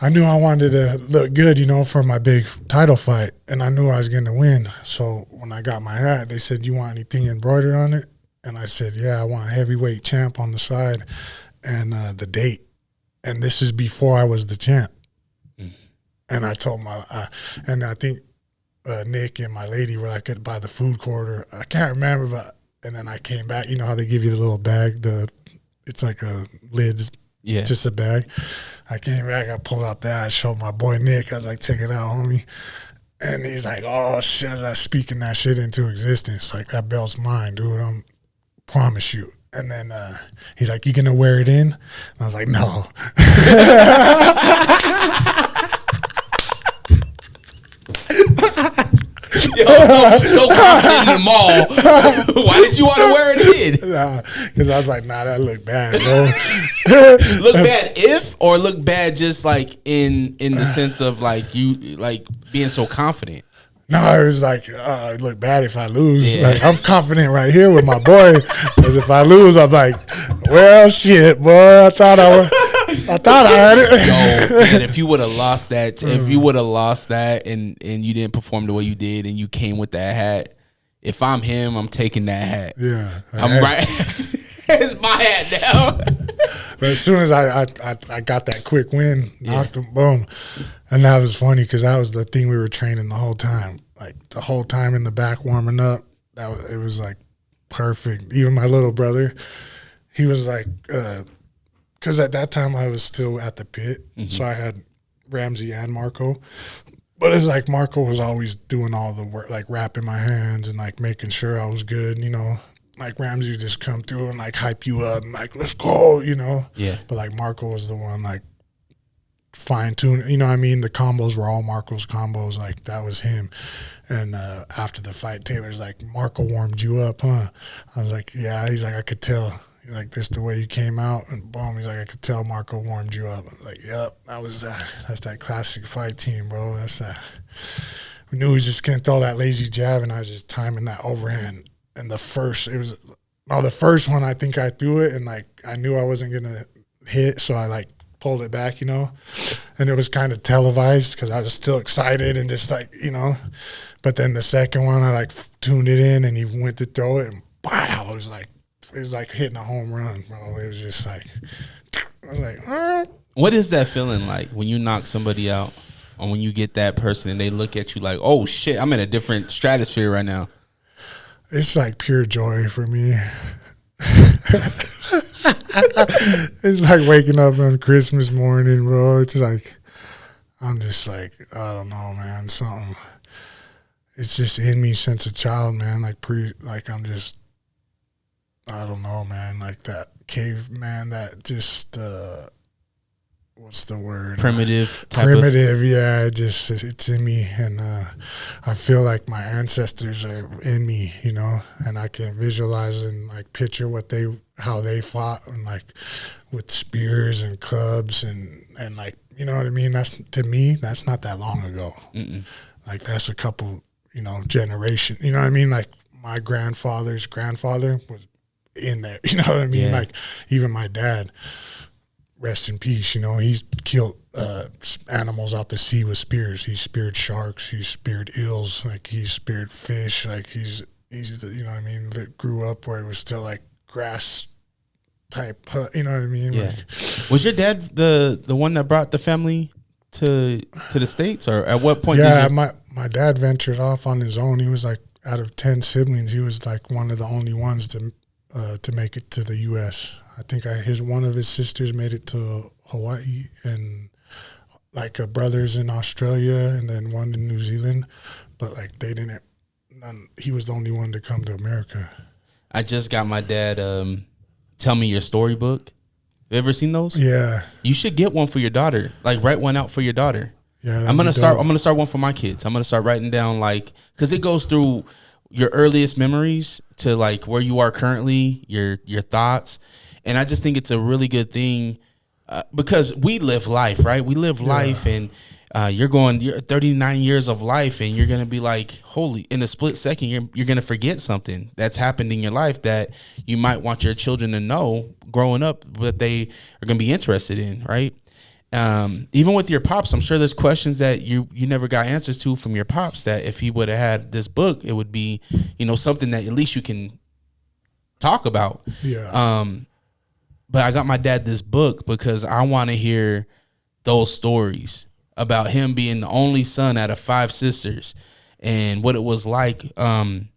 I knew I wanted to look good, you know, for my big title fight. And I knew I was going to win. So when I got my hat, they said, you want anything embroidered on it? And I said, yeah, I want heavyweight champ on the side and the date. And this is before I was the champ. And I told and I think Nick and my lady were like by the food court, or I can't remember, but, and then I came back. You know how they give you the little bag, it's like a lids, just a bag. I came back, I pulled out that, I showed my boy Nick, I was like, check it out, homie. And he's like, oh, shit, I was like speaking that shit into existence. Like, that belt's mine, dude, promise you. And then he's like, you gonna wear it in? And I was like, no. Yo, so confident in the mall. Why did you want to wear it in? Because I was like, nah, that look bad, bro. Look bad or look bad just like in the sense of like you like being so confident? No, it was like, it look bad if I lose. Yeah. Like, I'm confident right here with my boy. Because if I lose, I'm like, well, shit, boy, I thought I was. I thought I had it. Yo, man, if you would have lost that, and you didn't perform the way you did, and you came with that hat, if I'm him, I'm taking that hat. Yeah, I'm right. It's my hat now. But as soon as I got that quick win, knocked him, boom, and that was funny because that was the thing we were training the whole time, like the whole time in the back warming up. It was like perfect. Even my little brother, he was like, because at that time I was still at the pit, so I had Ramsey and Marco. But it's like Marco was always doing all the work, like wrapping my hands and like making sure I was good, you know. Like Ramsey would just come through and like hype you up and like, let's go, you know. Yeah. But like Marco was the one like fine tune, you know what I mean? The combos were all Marco's combos, like that was him. And after the fight, Taylor's like, Marco warmed you up, huh? I was like, yeah. He's like, I could tell. He's like, this the way you came out, and boom. He's like, I could tell Marco warmed you up. I was like, yep, that's that classic fight team, bro. That's that. We knew he was just gonna throw that lazy jab, and I was just timing that overhand. And the first one, I think I threw it, and like I knew I wasn't gonna hit, so I like pulled it back, you know. And it was kind of televised because I was still excited and just like, you know. But then the second one, I like tuned it in, and he went to throw it, and wow, it was like hitting a home run, bro. It was just like, I was like, What is that feeling like when you knock somebody out, or when you get that person and they look at you like, oh shit, I'm in a different stratosphere right now? It's like pure joy for me. It's like waking up on Christmas morning, bro. It's like, I'm just like, I don't know, man. Something. It's just in me since a child, man. I'm just, I don't know, man. Like that caveman, that just, what's the word? Primitive. Yeah. It's in me, and I feel like my ancestors are in me, you know, and I can visualize and like picture how they fought, and like with spears and clubs and like, you know what I mean. To me, that's not that long ago. Like that's a couple, you know, generation. You know what I mean? Like my grandfather's grandfather was in there. You know what I mean? Yeah. Like even my dad. Rest in peace, you know, he's killed animals out the sea with spears. He speared sharks, he speared eels, like he speared fish, like he's you know what I mean, that grew up where it was still like grass type, you know what I mean? Yeah. Like, was your dad the one that brought the family to the States, or at what point? Yeah, my dad ventured off on his own. He was like, out of 10 siblings, he was like one of the only ones to make it to the U.S. I think one of his sisters made it to Hawaii, and like brothers in Australia, and then one in New Zealand, but like they didn't. He was the only one to come to America. I just got my dad. Tell Me Your Story book. You ever seen those? Yeah. You should get one for your daughter. Like write one out for your daughter. Yeah. I'm gonna start one for my kids. I'm gonna start writing down, like, because it goes through your earliest memories to like where you are currently, your thoughts. And I just think it's a really good thing because we live life, right? We live life, and you're 39 years of life, and you're going to be like, holy, in a split second, you're going to forget something that's happened in your life that you might want your children to know growing up, but they are going to be interested in, right? Even with your pops, I'm sure there's questions that you never got answers to from your pops that if he would have had this book, it would be, you know, something that at least you can talk about. Yeah. But I got my dad this book because I want to hear those stories about him being the only son out of 5 sisters and what it was like going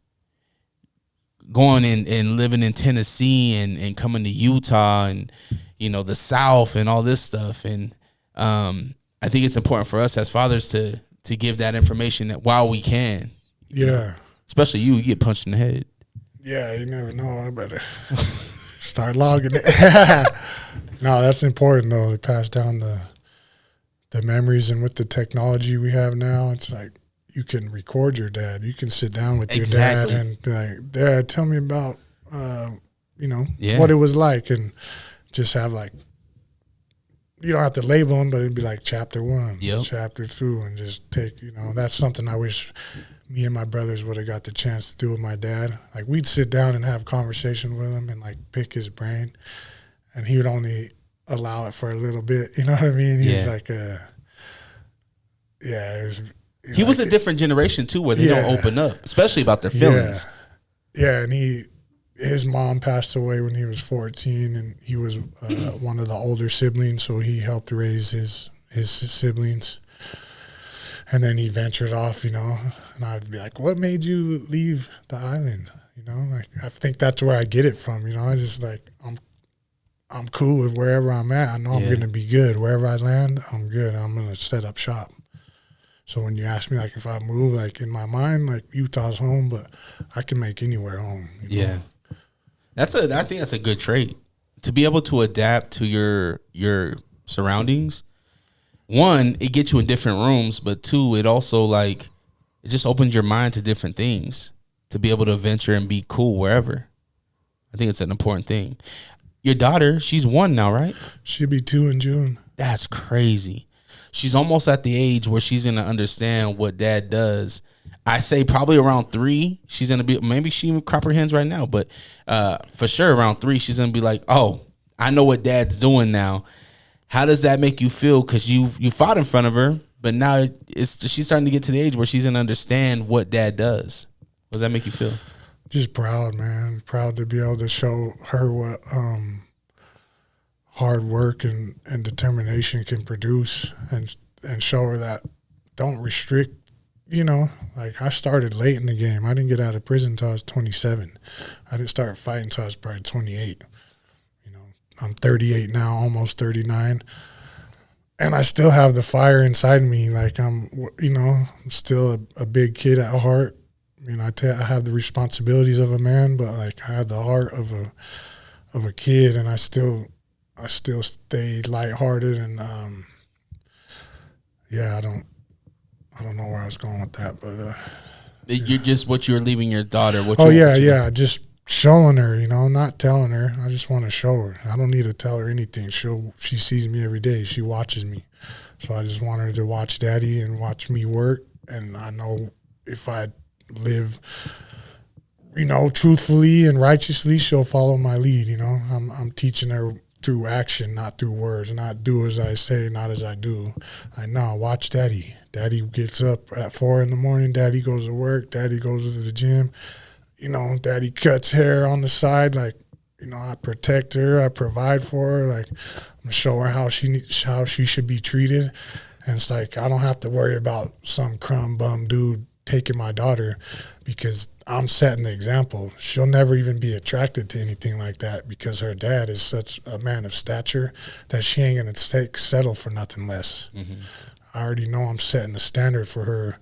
and living in Tennessee and coming to Utah and, you know, the South and all this stuff. And I think it's important for us as fathers to give that information while we can. Yeah. Especially you get punched in the head. Yeah, you never know. I better start logging it. No, that's important though, to pass down the memories. And with the technology we have now, it's like you can record your dad. You can sit down with your dad and be like, Dad, tell me about what it was like, and just have like, you don't have to label them, but it'd be like chapter 1, chapter 2, and just take, that's something I wish me and my brothers would have got the chance to do with my dad. Like we'd sit down and have conversation with him and like pick his brain, and he would only allow it for a little bit. You know what I mean? He's like it was. He was a different generation too, where they don't open up, especially about their feelings. Yeah, and his mom passed away when he was 14, and he was one of the older siblings, so he helped raise his siblings. And then he ventured off, and I'd be like, "What made you leave the island?" Like I think that's where I get it from. I just like I'm cool with wherever I'm at. I know I'm gonna be good wherever I land. I'm good. I'm gonna set up shop. So when you ask me, like, if I move, like, in my mind, like, Utah's home, but I can make anywhere home. Yeah. I think that's a good trait. To be able to adapt to your surroundings. One, it gets you in different rooms, but two, it also, like, it just opens your mind to different things. To be able to venture and be cool wherever. I think it's an important thing. Your daughter, she's 1 now, right? She'll be 2 in June. That's crazy. She's almost at the age where she's going to understand what dad does. I say probably around 3, she's going to be, maybe she even crop her hands right now, but for sure around 3, she's going to be like, oh, I know what dad's doing now. How does that make you feel? Because you fought in front of her, but now she's starting to get to the age where she's going to understand what dad does. What does that make you feel? Just proud, man. Proud to be able to show her what hard work and determination can produce, and show her that don't restrict, like I started late in the game. I didn't get out of prison until I was 27. I didn't start fighting until I was probably 28. I'm 38 now, almost 39. And I still have the fire inside me. Like I'm still a big kid at heart. I have the responsibilities of a man, but like I had the heart of a kid, and I still stay lighthearted, and I don't know where I was going with that, but you're just what you're leaving your daughter. Just showing her, not telling her. I just want to show her. I don't need to tell her anything. She sees me every day. She watches me, so I just want her to watch daddy and watch me work. And I know if I live, truthfully and righteously, she'll follow my lead. I'm teaching her through action, not through words. Not do as I say, not as I do. I know. Watch daddy. Daddy gets up at 4 in. Daddy goes to work. Daddy goes to the gym. Daddy cuts hair on the side. Like, I protect her. I provide for her. Like, I'm gonna show her how she should be treated. And it's like I don't have to worry about some crumb bum dude taking my daughter, because I'm setting the example. She'll never even be attracted to anything like that, because her dad is such a man of stature that she ain't gonna settle for nothing less. Mm-hmm. I already know I'm setting the standard for her,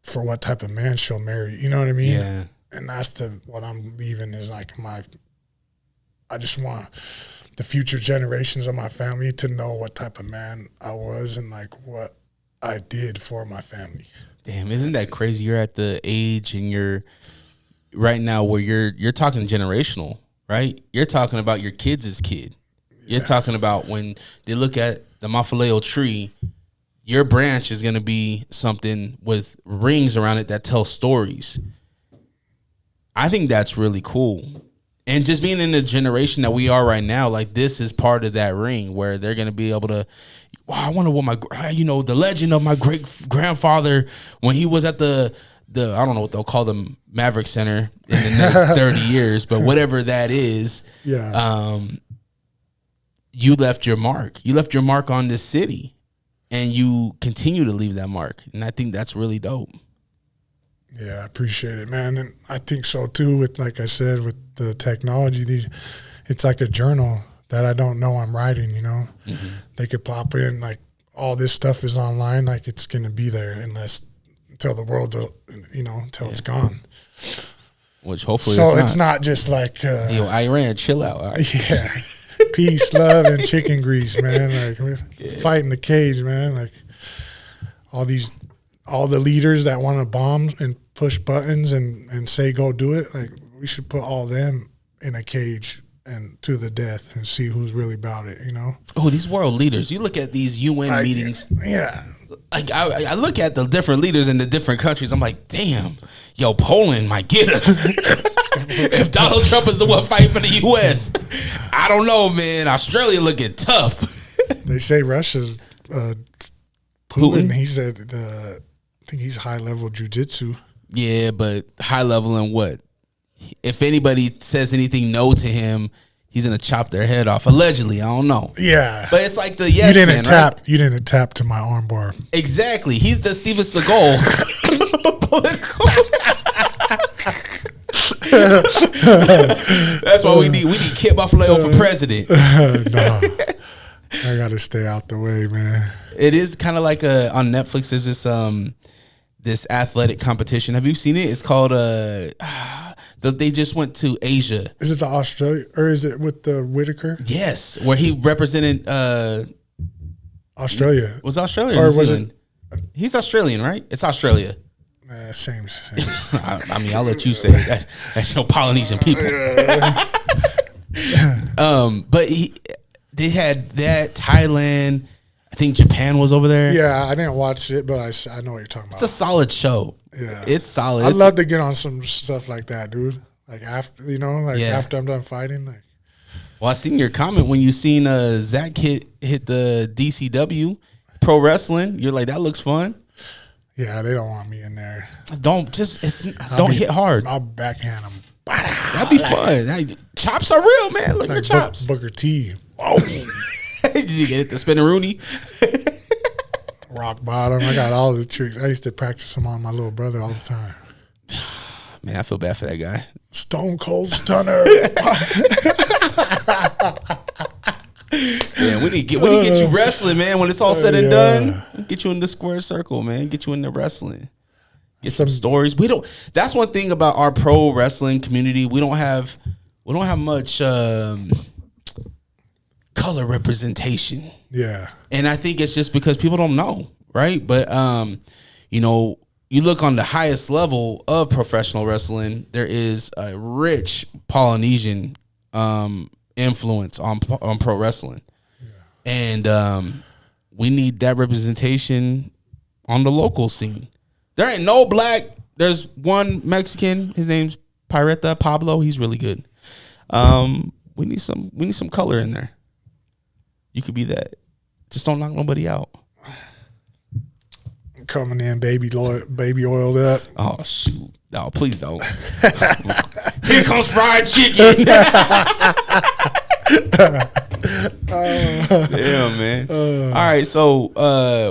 for what type of man she'll marry. You know what I mean? Yeah. And that's what I'm leaving is like I just want the future generations of my family to know what type of man I was and like what I did for my family. Damn, isn't that crazy? You're at the age and you're right now where you're talking generational, right? You're talking about your kids' kid. You're talking about when they look at the Mafileo tree, your branch is going to be something with rings around it that tell stories. I think that's really cool. And just being in the generation that we are right now, like this is part of that ring where they're going to be able to, I wonder what the legend of my great grandfather when he was at the I don't know what they'll call them, Maverick Center in the next 30 years, but whatever that is, you left your mark. You left your mark on this city, and you continue to leave that mark. And I think that's really dope. Yeah, I appreciate it, man. And I think so too with, like I said, with the technology, it's like a journal that I don't know I'm writing, Mm-hmm. They could pop in, like all this stuff is online, like it's going to be there until the world, until it's gone. Which hopefully it's not just like... Iran, chill out. Right. Yeah. Peace, love, and chicken grease, man. Like we're fighting the cage, man. Like all the leaders that want to bomb and push buttons and say go do it, like we should put all them in a cage and to the death and see who's really about it, Oh, these world leaders. You look at these UN meetings. Yeah. Like I look at the different leaders in the different countries. I'm like, damn, Poland might get us. if Donald Trump is the one fighting for the U.S., I don't know, man. Australia looking tough. They say Russia's Putin. He said I think he's high level jiu-jitsu. Yeah, but high level in what? If anybody says anything no to him, he's gonna chop their head off. Allegedly, I don't know. Yeah, but it's like the yes man, right? You didn't tap to my armbar. Exactly. He's the Steven Seagal. That's why we need Kent Mafileo for president. No, I gotta stay out the way, man. It is kind of like on Netflix. There's this athletic competition. Have you seen it? It's called they just went to Asia. Is it the Australia or is it with the Whitaker? Yes, where he represented Australia. Was Australia or New Zealand? He's Australian, right? It's Australia. Same. I mean, I'll let you say it. That's your Polynesian people. But they had that Thailand. I think Japan was over there. Yeah, I didn't watch it, but I know what you're talking about. It's a solid show. Yeah, it's solid. I'd love to get on some stuff like that, dude. Like after after I'm done fighting. Like, well, I seen your comment when you seen Zach hit the DCW pro wrestling. You're like, that looks fun. Yeah, they don't want me in there. Don't hit hard. I'll backhand them. That'd be fun. Chops are real, man. Look at your chops. Booker T. Oh. Did you get it? The spinning Rooney? Rock bottom. I got all the tricks. I used to practice them on my little brother all the time. Man, I feel bad for that guy. Stone Cold Stunner. Yeah, we need to get you wrestling, man. When it's all said and done, get you in the square circle, man. Get you in the wrestling. Get some stories. That's one thing about our pro wrestling community. We don't have much color representation. Yeah, and I think it's just because people don't know, right? But you look on the highest level of professional wrestling, there is a rich Polynesian influence on pro wrestling, and we need that representation on the local scene. There ain't no black. There's one Mexican. His name's Pireta Pablo. He's really good. We need some color in there. You could be that. Just don't knock nobody out. Coming in, baby oiled up. Oh shoot! No, please don't. Here comes fried chicken. Damn, man. All right, so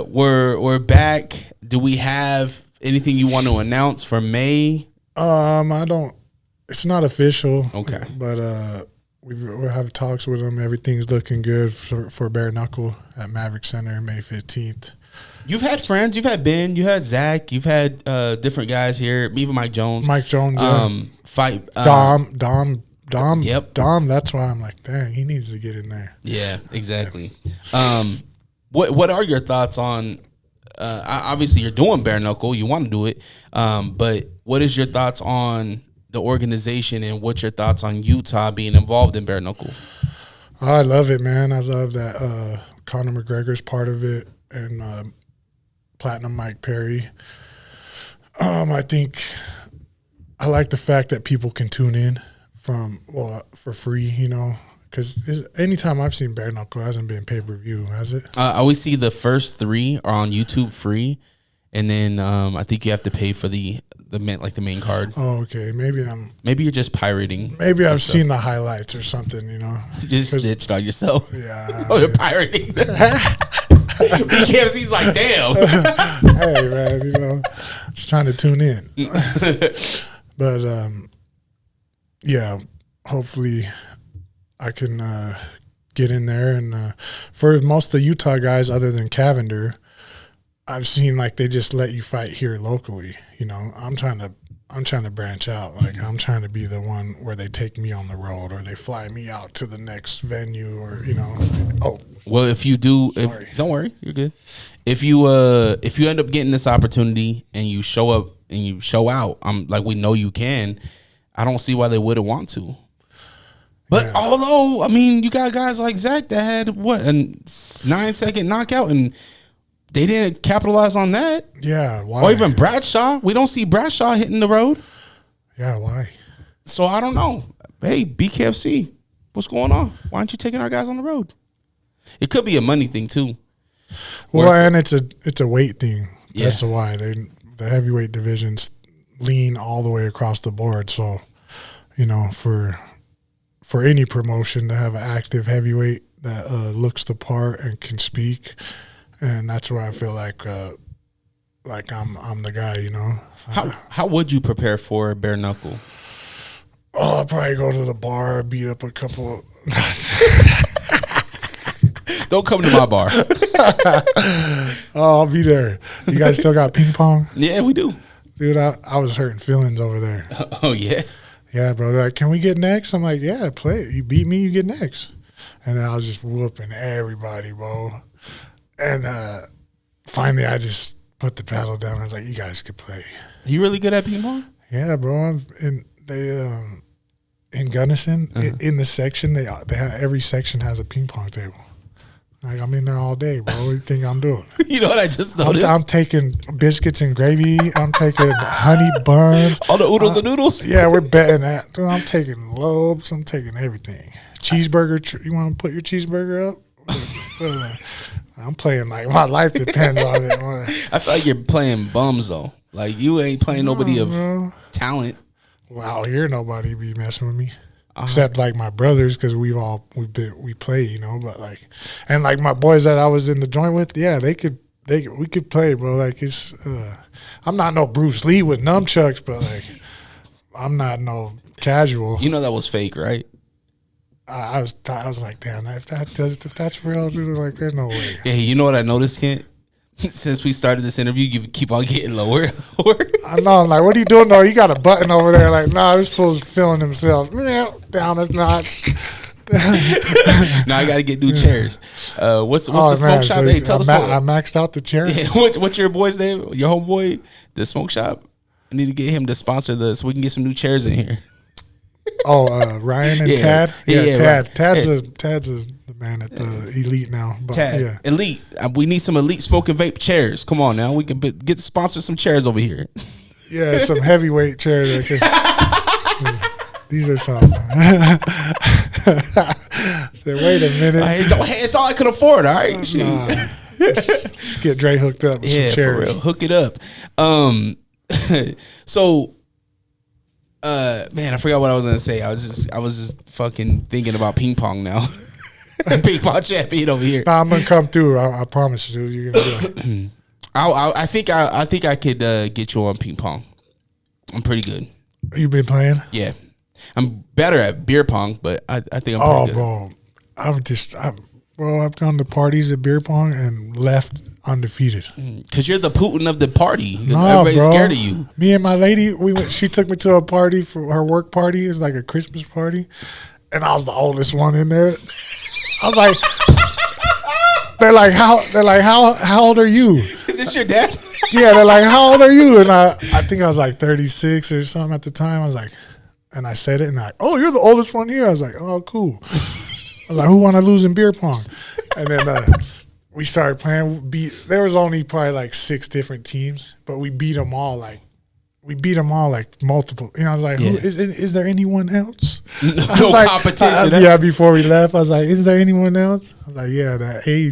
we're back. Do we have anything you want to announce for May? I don't. It's not official. Okay, but we're having talks with them. Everything's looking good for Bare Knuckle at Maverick Center May 15th. You've had friends. You've had Ben. You had Zach. You've had different guys here. Even Mike Jones. Fight Dom. Yep. Dom. That's why I'm like, dang, he needs to get in there. Yeah, exactly. What are your thoughts on? Obviously, you're doing Bare Knuckle. You want to do it, but what is your thoughts on the organization, and what's your thoughts on Utah being involved in Bare Knuckle? I love it, man. I love that Conor McGregor's part of it, and Platinum Mike Perry. I think I like the fact that people can tune in for free, because anytime I've seen Bare Knuckle, it hasn't been pay-per-view, has it? I always see the first 3 are on YouTube free, and then I think you have to pay for the main card. Oh, okay. Maybe you're just pirating. Maybe I've seen the highlights or something, You just snitched on yourself. Yeah. Oh, you're pirating. BKFC's like, damn. Hey, man, just trying to tune in. But, yeah, hopefully I can get in there. And for most of the Utah guys, other than Cavender, I've seen they just let you fight here locally. I'm trying to branch out. I'm trying to be the one where they take me on the road or they fly me out to the next venue or Oh, well, if you do, don't worry, you're good. If you end up getting this opportunity and you show up and you show out, we know you can. I don't see why they wouldn't want to. But although you got guys like Zach that had a 9-second knockout and they didn't capitalize on that. Yeah, why? Or even Bradshaw. We don't see Bradshaw hitting the road. Yeah, why? So I don't know. Hey, BKFC, what's going on? Why aren't you taking our guys on the road? It could be a money thing too. Well, and it's a weight thing. Yeah. That's why the heavyweight divisions lean all the way across the board. So, you know, for any promotion to have an active heavyweight that looks the part and can speak, and that's where I feel like I'm the guy. You know. How would you prepare for bare knuckle? Oh, I'll probably go to the bar, beat up a couple. Don't come to my bar. Oh, I'll be there. You guys still got ping pong? Yeah, we do. Dude, I was hurting feelings over there. Oh, yeah? Yeah, bro. They're like, can we get next? I'm like, yeah, play it. You beat me, you get next. And then I was just whooping everybody, bro. And finally, I just put the paddle down. I was like, you guys could play. You really good at ping pong? Yeah, bro. In Gunnison, in the section, they have, every section has a ping pong table. Like, I'm in there all day, bro. What do you think I'm doing? You know what I just noticed? I'm taking biscuits and gravy. I'm taking honey buns. All the oodles and noodles? Yeah, we're betting that. Dude, I'm taking lobes. I'm taking everything. Cheeseburger. You want to put your cheeseburger up? I'm playing like my life depends on it. I feel like you're playing bums, though. Like, you ain't playing nobody of talent. Well, out here, nobody be messing with me. Except like my brothers, because we play, you know. But like, and like my boys that I was in the joint with, yeah, we could play, bro. Like it's, I'm not no Bruce Lee with nunchucks, but like, I'm not no casual. You know that was fake, right? I was like, damn, if that's real, dude, like there's no way. Yeah, you know what I noticed, Kent? Since we started this interview, you keep on getting lower. I know. I'm like, what are you doing? No, you got a button over there. Like, nah, this fool's feeling himself. Down a notch. Now I got to get new chairs. What's the smoke shop? Hey, tell us I maxed out the chair. Yeah, what's your boy's name? Your homeboy, the smoke shop. I need to get him to sponsor this so we can get some new chairs in here. Oh, Ryan and Tad. Yeah, Tad. Right. Tad's the man at the Elite now. But Tad, yeah. Elite. We need some Elite smoking vape chairs. Come on now, we can get to sponsor some chairs over here. Yeah, some heavyweight chairs. These are some. Say, wait a minute. It's all I could afford. All right, let's get Dre hooked up with some chairs. For real. Hook it up. So. Man, I forgot what I was gonna say. I was just fucking thinking about ping pong now. Ping pong champion over here. Nah, I'm gonna come through. I promise you, you're gonna do it. I think I could get you on ping pong. I'm pretty good. You been playing? Yeah, I'm better at beer pong, but I think I'm pretty good. Bro, I've gone to parties at beer pong and left undefeated. Because you're the Putin of the party. No, everybody's bro. scared of you. Me and my lady, she took me to a party for her work party. It was like a Christmas party, and I was the oldest one in there. I was like, they're like, how old are you? Is this your dad? Yeah, they're like, how old are you? And I think I was like 36 or something at the time. I was like, and I said it, and you're the oldest one here. I was like, oh, cool. I was like, who want to lose in beer pong? And then we started playing. There was only probably like 6 different teams, but we beat them all like multiple. You know, I was like, is there anyone else? No competition. Yeah, before we left, I was like, is there anyone else? I was like, yeah,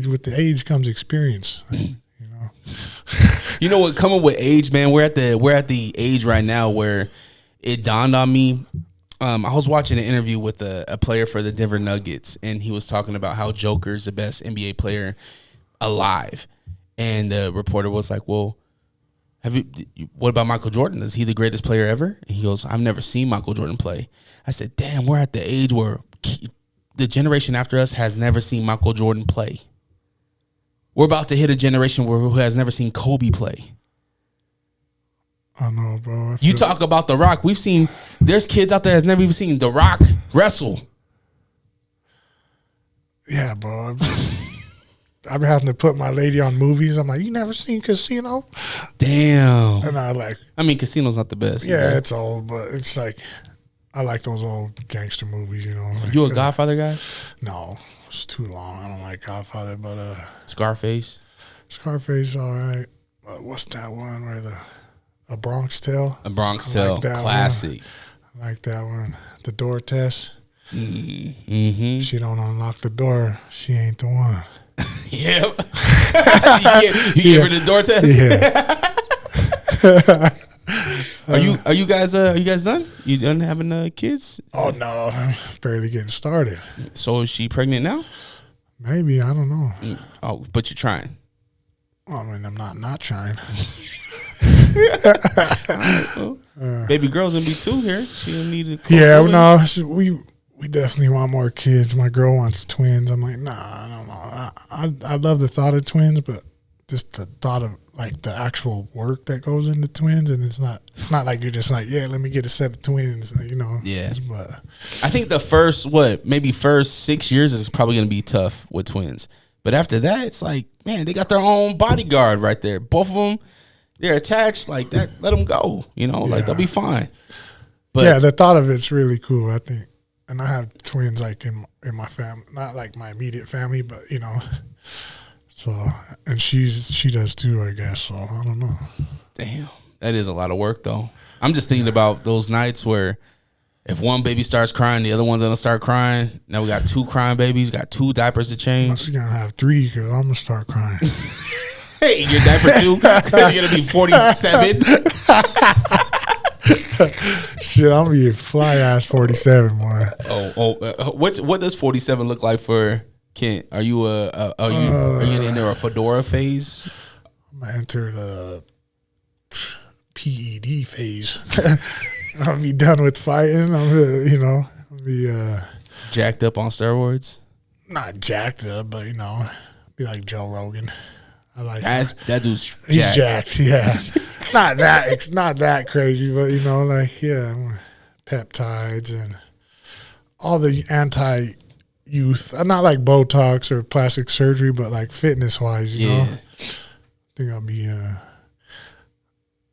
with the age comes experience. You know. You know what? Coming with age, man, we're at the age right now where it dawned on me. I was watching an interview with a player for the Denver Nuggets, and he was talking about how Joker's the best NBA player alive. And the reporter was like, well, what about Michael Jordan? Is he the greatest player ever? And he goes, I've never seen Michael Jordan play. I said, damn, we're at the age where the generation after us has never seen Michael Jordan play. We're about to hit a generation who has never seen Kobe play. I know, bro. You talk about The Rock. There's kids out there that's never even seen The Rock wrestle. Yeah, bro. I've been having to put my lady on movies. I'm like, you never seen Casino? Damn. And Casino's not the best. Yeah, it's old, but it's like, I like those old gangster movies, you know. You a Godfather guy? No, it's too long. I don't like Godfather, but Scarface, all right. What's that one where A Bronx Tale? A Bronx Tale, like classic. I like that one. The door test. Mm-hmm. She don't unlock the door, she ain't the one. Yep. you gave her the door test? Yeah. Are you guys done? You done having kids? Oh no, I'm barely getting started. So is she pregnant now? Maybe, I don't know. Oh, but you're trying. I mean, I'm not trying. Baby girl's gonna be 2 here. She gonna need a no, we definitely want more kids. My girl wants twins. I'm like, nah, I don't know. I love the thought of twins, but just the thought of like the actual work that goes into twins, and it's not like you're just like, yeah, let me get a set of twins, you know. Yeah. But I think the first 6 years is probably gonna be tough with twins. But after that, it's like, man, they got their own bodyguard right there. Both of them, they're attached like that. Let them go, you know, like they'll be fine. But yeah, the thought of it's really cool, I think. And I have twins like in my family, not like my immediate family, but you know. So, and she does too, I guess. So I don't know. Damn, that is a lot of work though. I'm just thinking about those nights where if one baby starts crying, the other one's gonna start crying. Now we got 2 crying babies, got 2 diapers to change. She's gonna have 3 because I'm gonna start crying. Hey, your diaper too? Because you're gonna be 47. Shit, I'm gonna be a fly ass 47, boy. What does 47 look like for Kent? Are you are you gonna enter a fedora phase? I'm gonna enter the PED phase. I'll be done with fighting. I'll be jacked up on steroids. Not jacked up, but be like Joe Rogan. I like that dude's jacked. He's jacked, yeah. not that crazy, but peptides and all the anti-youth. Not like Botox or plastic surgery, but like fitness-wise, you know. I think I'll be.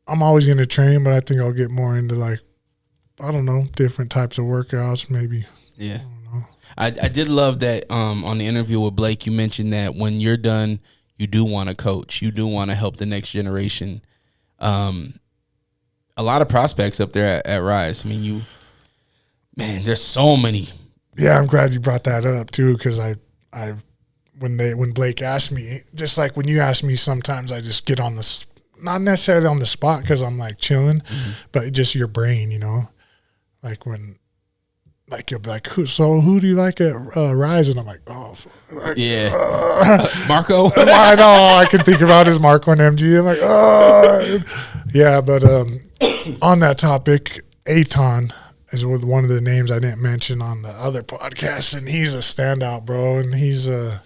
I'm always gonna train, but I think I'll get more into different types of workouts, maybe. Yeah. I did love that on the interview with Blake. You mentioned that when you're done, you do want to coach. You do want to help the next generation. A lot of prospects up there at Rise. I mean, there's so many. Yeah, I'm glad you brought that up too, because when Blake asked me, just like when you ask me, sometimes I just get on the, not necessarily on the spot because I'm like chilling, but just your brain, like when. Like you'll be like, who do you like at Rise? And I'm like, Marco. I know, I can think about his Marco and MG. I'm like, yeah. But on that topic, Aton is one of the names I didn't mention on the other podcast, and he's a standout, bro. And he's a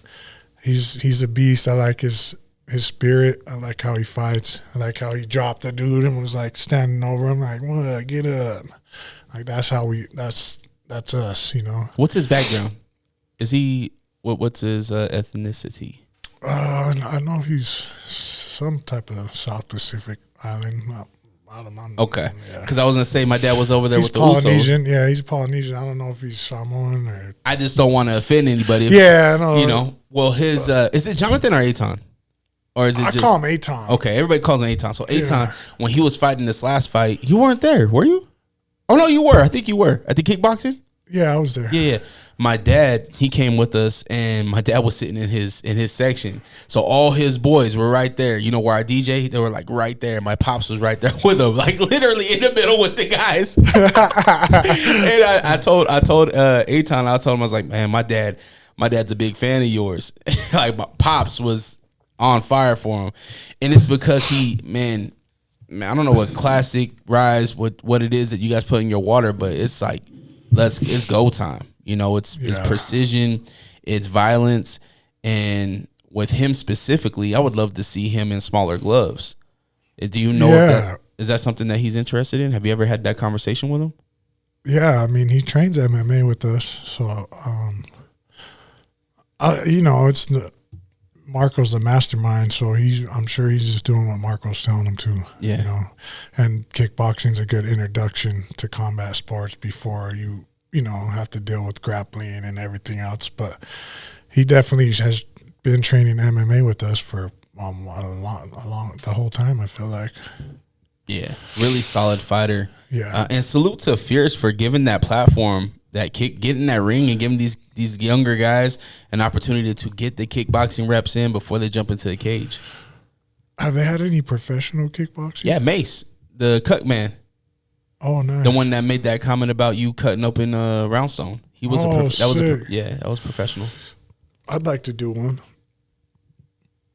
beast. I like his spirit. I like how he fights. I like how he dropped the dude and was like standing over him, like, what? Get up. Like that's us, What's his background? Is he what's his ethnicity? I know he's some type of South Pacific island. I don't know. Okay, because I was gonna say my dad was over there with the Polynesian. Usos. Yeah, he's Polynesian. I don't know if he's Samoan or. I just don't want to offend anybody. I know. Well, his is it Jonathan or Aton? Or is it I call him Aton. Okay, everybody calls him Aton. So Aton, when he was fighting this last fight, you weren't there, were you? Oh no, you were. I think you were at the kickboxing. Yeah, I was there. Yeah. My dad, he came with us, and my dad was sitting in his section. So all his boys were right there. You know where I DJ? They were like right there. My pops was right there with them, like literally in the middle with the guys. And I told Aton, I told him, I was like, man, my dad's a big fan of yours. Like my pops was on fire for him, and it's because man, I don't know what classic Rise, what it is that you guys put in your water, but it's like, it's go time. It's precision, it's violence, and with him specifically, I would love to see him in smaller gloves. Do you know is that something that he's interested in? Have you ever had that conversation with him? Yeah, I mean, he trains MMA with us, so it's Marco's the mastermind, so I'm sure he's just doing what Marco's telling him to. Yeah. And kickboxing's a good introduction to combat sports before you have to deal with grappling and everything else. But he definitely has been training MMA with us for the whole time, I feel like. Yeah, really solid fighter. Yeah. And salute to Fierce for giving that platform, that kick, getting that ring and giving these younger guys an opportunity to get the kickboxing reps in before they jump into the cage. Have they had any professional kickboxing? Yeah, Mace, the cut man. Oh, nice. The one that made that comment about you cutting open Roundstone. He was that was professional. I'd like to do one.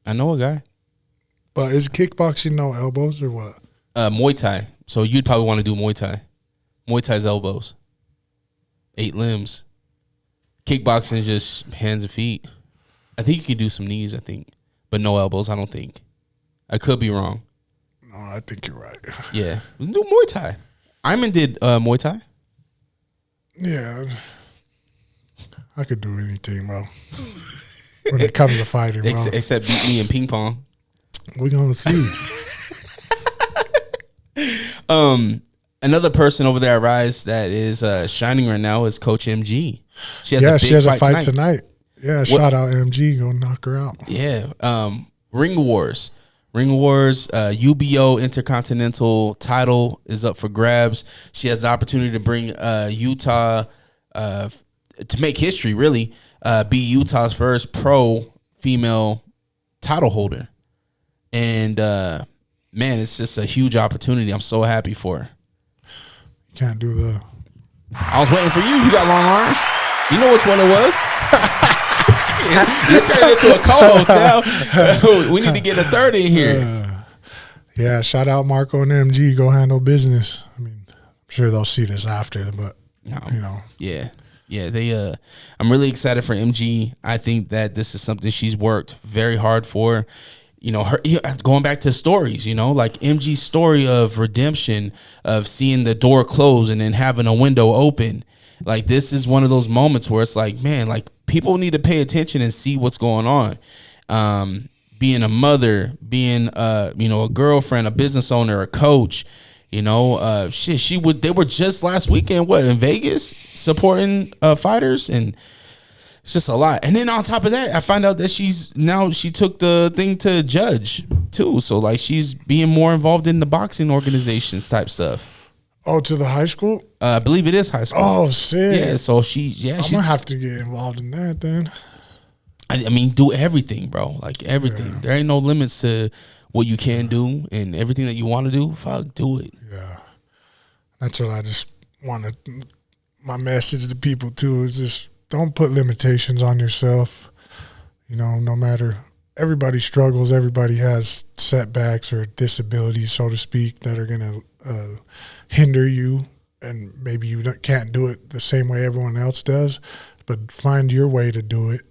I know a guy. But is kickboxing no elbows or what? Muay Thai. So you'd probably want to do Muay Thai. Muay Thai's elbows. 8 limbs. Kickboxing is just hands and feet. I think you can do some knees, but no elbows, I don't think. I could be wrong. No, I think you're right. Yeah. Do Muay Thai. Iman did Muay Thai. Yeah. I could do anything, bro. When it comes to fighting, bro. Except beat me in ping pong. We're going to see. Another person over there at Rise that is shining right now is Coach MG. She has a fight tonight. Yeah, shout out MG. Go knock her out. Yeah. Ring Wars. UBO Intercontinental title is up for grabs. She has the opportunity to bring Utah to make history, really, be Utah's first pro female title holder. And, man, it's just a huge opportunity. I'm so happy for her. You can't do the... I was waiting for you. You got long arms. You know which one it was. You're turning into a co-host now. We need to get a third in here. Yeah, shout out Marco and MG. Go handle business. I mean, I'm sure they'll see this after, but, you know. Yeah. Yeah, they. I'm really excited for MG. I think that this is something she's worked very hard for. You know, her going back to stories, you know, like MG's story of redemption, of seeing the door close and then having a window open. Like, this is one of those moments where it's like, man, like, people need to pay attention and see what's going on. Being a mother, being, you know, a girlfriend, a business owner, a coach, you know, they were just last weekend, in Vegas supporting fighters, and it's just a lot. And then on top of that, I find out that she took the thing to judge too. So like, she's being more involved in the boxing organizations type stuff. Oh, to the high school? I believe it is high school. Oh, sick. Yeah, so I'm gonna have to get involved in that then. I mean, do everything, bro. Like, everything. Yeah. There ain't no limits to what you can do, and everything that you want to do, fuck, do it. Yeah. That's what I just want to, my message to people too, is just don't put limitations on yourself. You know, no matter, everybody struggles, everybody has setbacks or disabilities, so to speak, that are going to hinder you, and maybe you can't do it the same way everyone else does, but find your way to do it,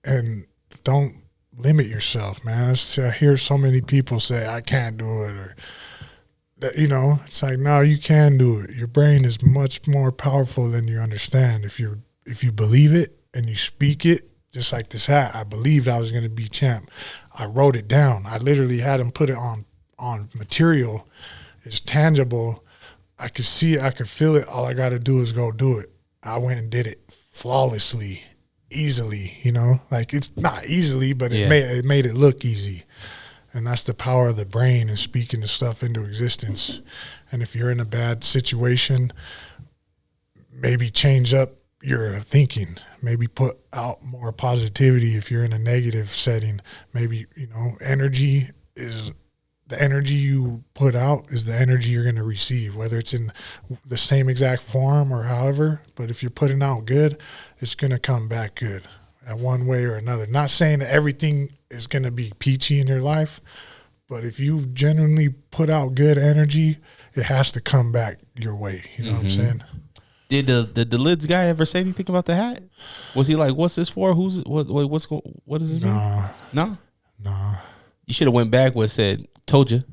and don't limit yourself, man. I hear so many people say, I can't do it, or, you know, it's like, no, you can do it. Your brain is much more powerful than you understand. If you believe it and you speak it, just like this hat, I believed I was going to be champ. I wrote it down. I literally had him put it on material. It's tangible. I could see it. I could feel it. All I got to do is go do it. I went and did it flawlessly, easily, you know. Like, it's not easily, but it made it look easy. And that's the power of the brain and speaking the stuff into existence. And if you're in a bad situation, maybe change up your thinking. Maybe put out more positivity. If you're in a negative setting, maybe, you know, energy is the energy you put out is the energy you're going to receive, whether it's in the same exact form or however. But if you're putting out good, it's going to come back good at one way or another. Not saying that everything is going to be peachy in your life, but if you genuinely put out good energy, it has to come back your way. You know what I'm saying? Did the lids guy ever say anything about the hat? Was he like, "What's this for? What does this mean?" No. You should have went back and said, "Told you."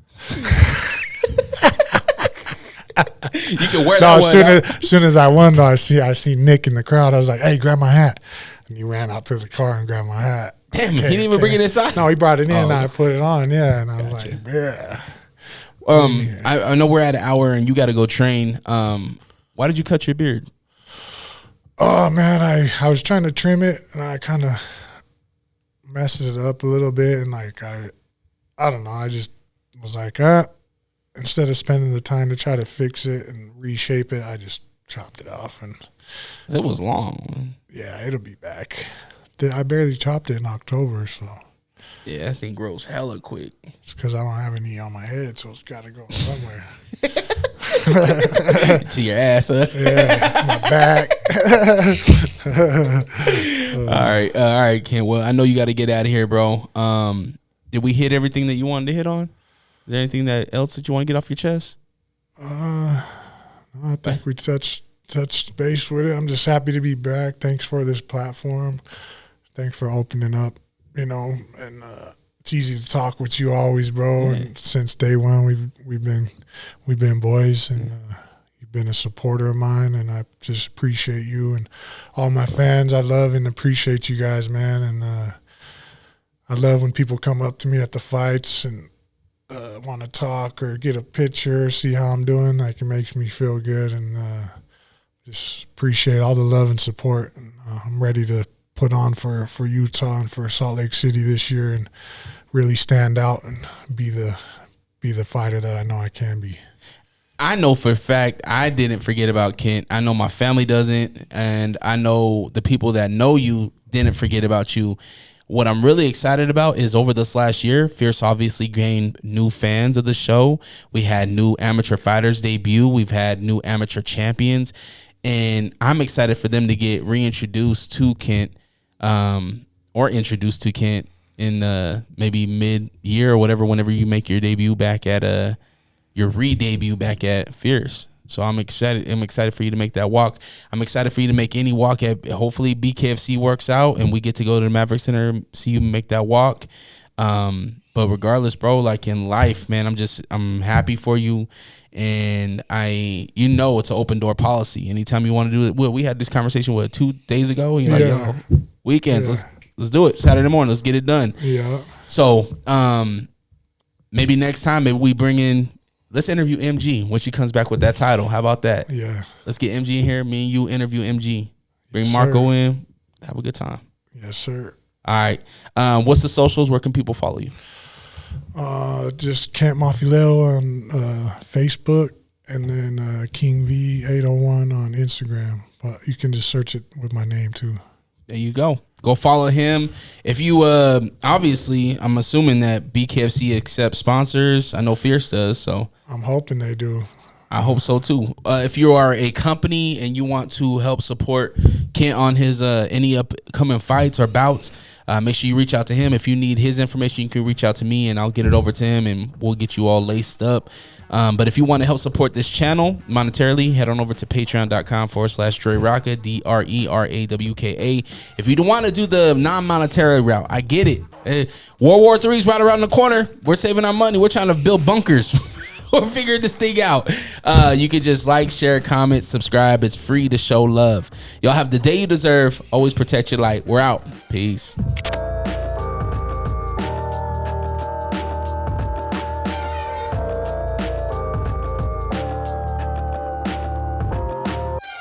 You can wear that. As soon as I won, though, I see Nick in the crowd. I was like, "Hey, grab my hat!" And he ran out to the car and grabbed my hat. Damn, he didn't even bring it inside. No, he brought it in. And I put it on. Yeah, and I was like, "Yeah." I know we're at an hour and you got to go train. Why did you cut your beard? Oh man, I was trying to trim it and I kind of messed it up a little bit, and like I don't know, I just was like, instead of spending the time to try to fix it and reshape it, I just chopped it off. And it was long. Yeah, it'll be back. I barely chopped it in October, so. Yeah, that thing grows hella quick. It's because I don't have any on my head, so it's got to go somewhere. To your ass, huh? Yeah, my back. All right, Ken. Well, I know you got to get out of here, bro. Did we hit everything that you wanted to hit on? Is there anything else that you want to get off your chest? I think we touched base with it. I'm just happy to be back. Thanks for this platform. Thanks for opening up, and it's easy to talk with you always, bro. Yeah. And since day one, we've been boys, and you've been a supporter of mine, and I just appreciate you and all my fans. I love and appreciate you guys, man, and I love when people come up to me at the fights and want to talk or get a picture, see how I'm doing. Like, it makes me feel good, and just appreciate all the love and support. And I'm ready to put on for Utah and for Salt Lake City this year and really stand out and be the fighter that I know I can be. I know for a fact I didn't forget about Kent. I know my family doesn't, and I know the people that know you didn't forget about you. What I'm really excited about is over this last year, Fierce obviously gained new fans of the show. We had new amateur fighters debut. We've had new amateur champions. And I'm excited for them to get reintroduced to Kent, or introduced to Kent in maybe mid-year or whatever, whenever you make your debut back at your re-debut back at Fierce. So I'm excited. I'm excited for you to make that walk. I'm excited for you to make any walk at, hopefully BKFC works out and we get to go to the Maverick Center and see you make that walk. But regardless, bro, like in life, man, I'm happy for you. And it's an open door policy. Anytime you want to do it, we had this conversation 2 days ago. And you're like, yo, weekends, let's do it. Saturday morning, let's get it done. Yeah. So maybe next time, let's interview MG when she comes back with that title. How about that? Yeah. Let's get MG in here. Me and you interview MG. Bring Marco in. Have a good time. Yes, sir. All right. What's the socials? Where can people follow you? Just Kent Mafileo on Facebook, and then King V801 on Instagram. But you can just search it with my name too. There you go. Go follow him. If you obviously, I'm assuming that BKFC accepts sponsors. I know Fierce does, so I'm hoping they do. I hope so too. If you are a company and you want to help support Kent on his any upcoming fights or bouts, make sure you reach out to him. If you need his information, you can reach out to me and I'll get it over to him and we'll get you all laced up. But if you want to help support this channel monetarily, head on over to patreon.com/Dre Rawka, DRERAWKA. If you don't want to do the non-monetary route, I get it. World War III is right around the corner. We're saving our money. We're trying to build bunkers. We're figuring this thing out. You can just like, share, comment, subscribe. It's free to show love. Y'all have the day you deserve. Always protect your light. We're out. Peace.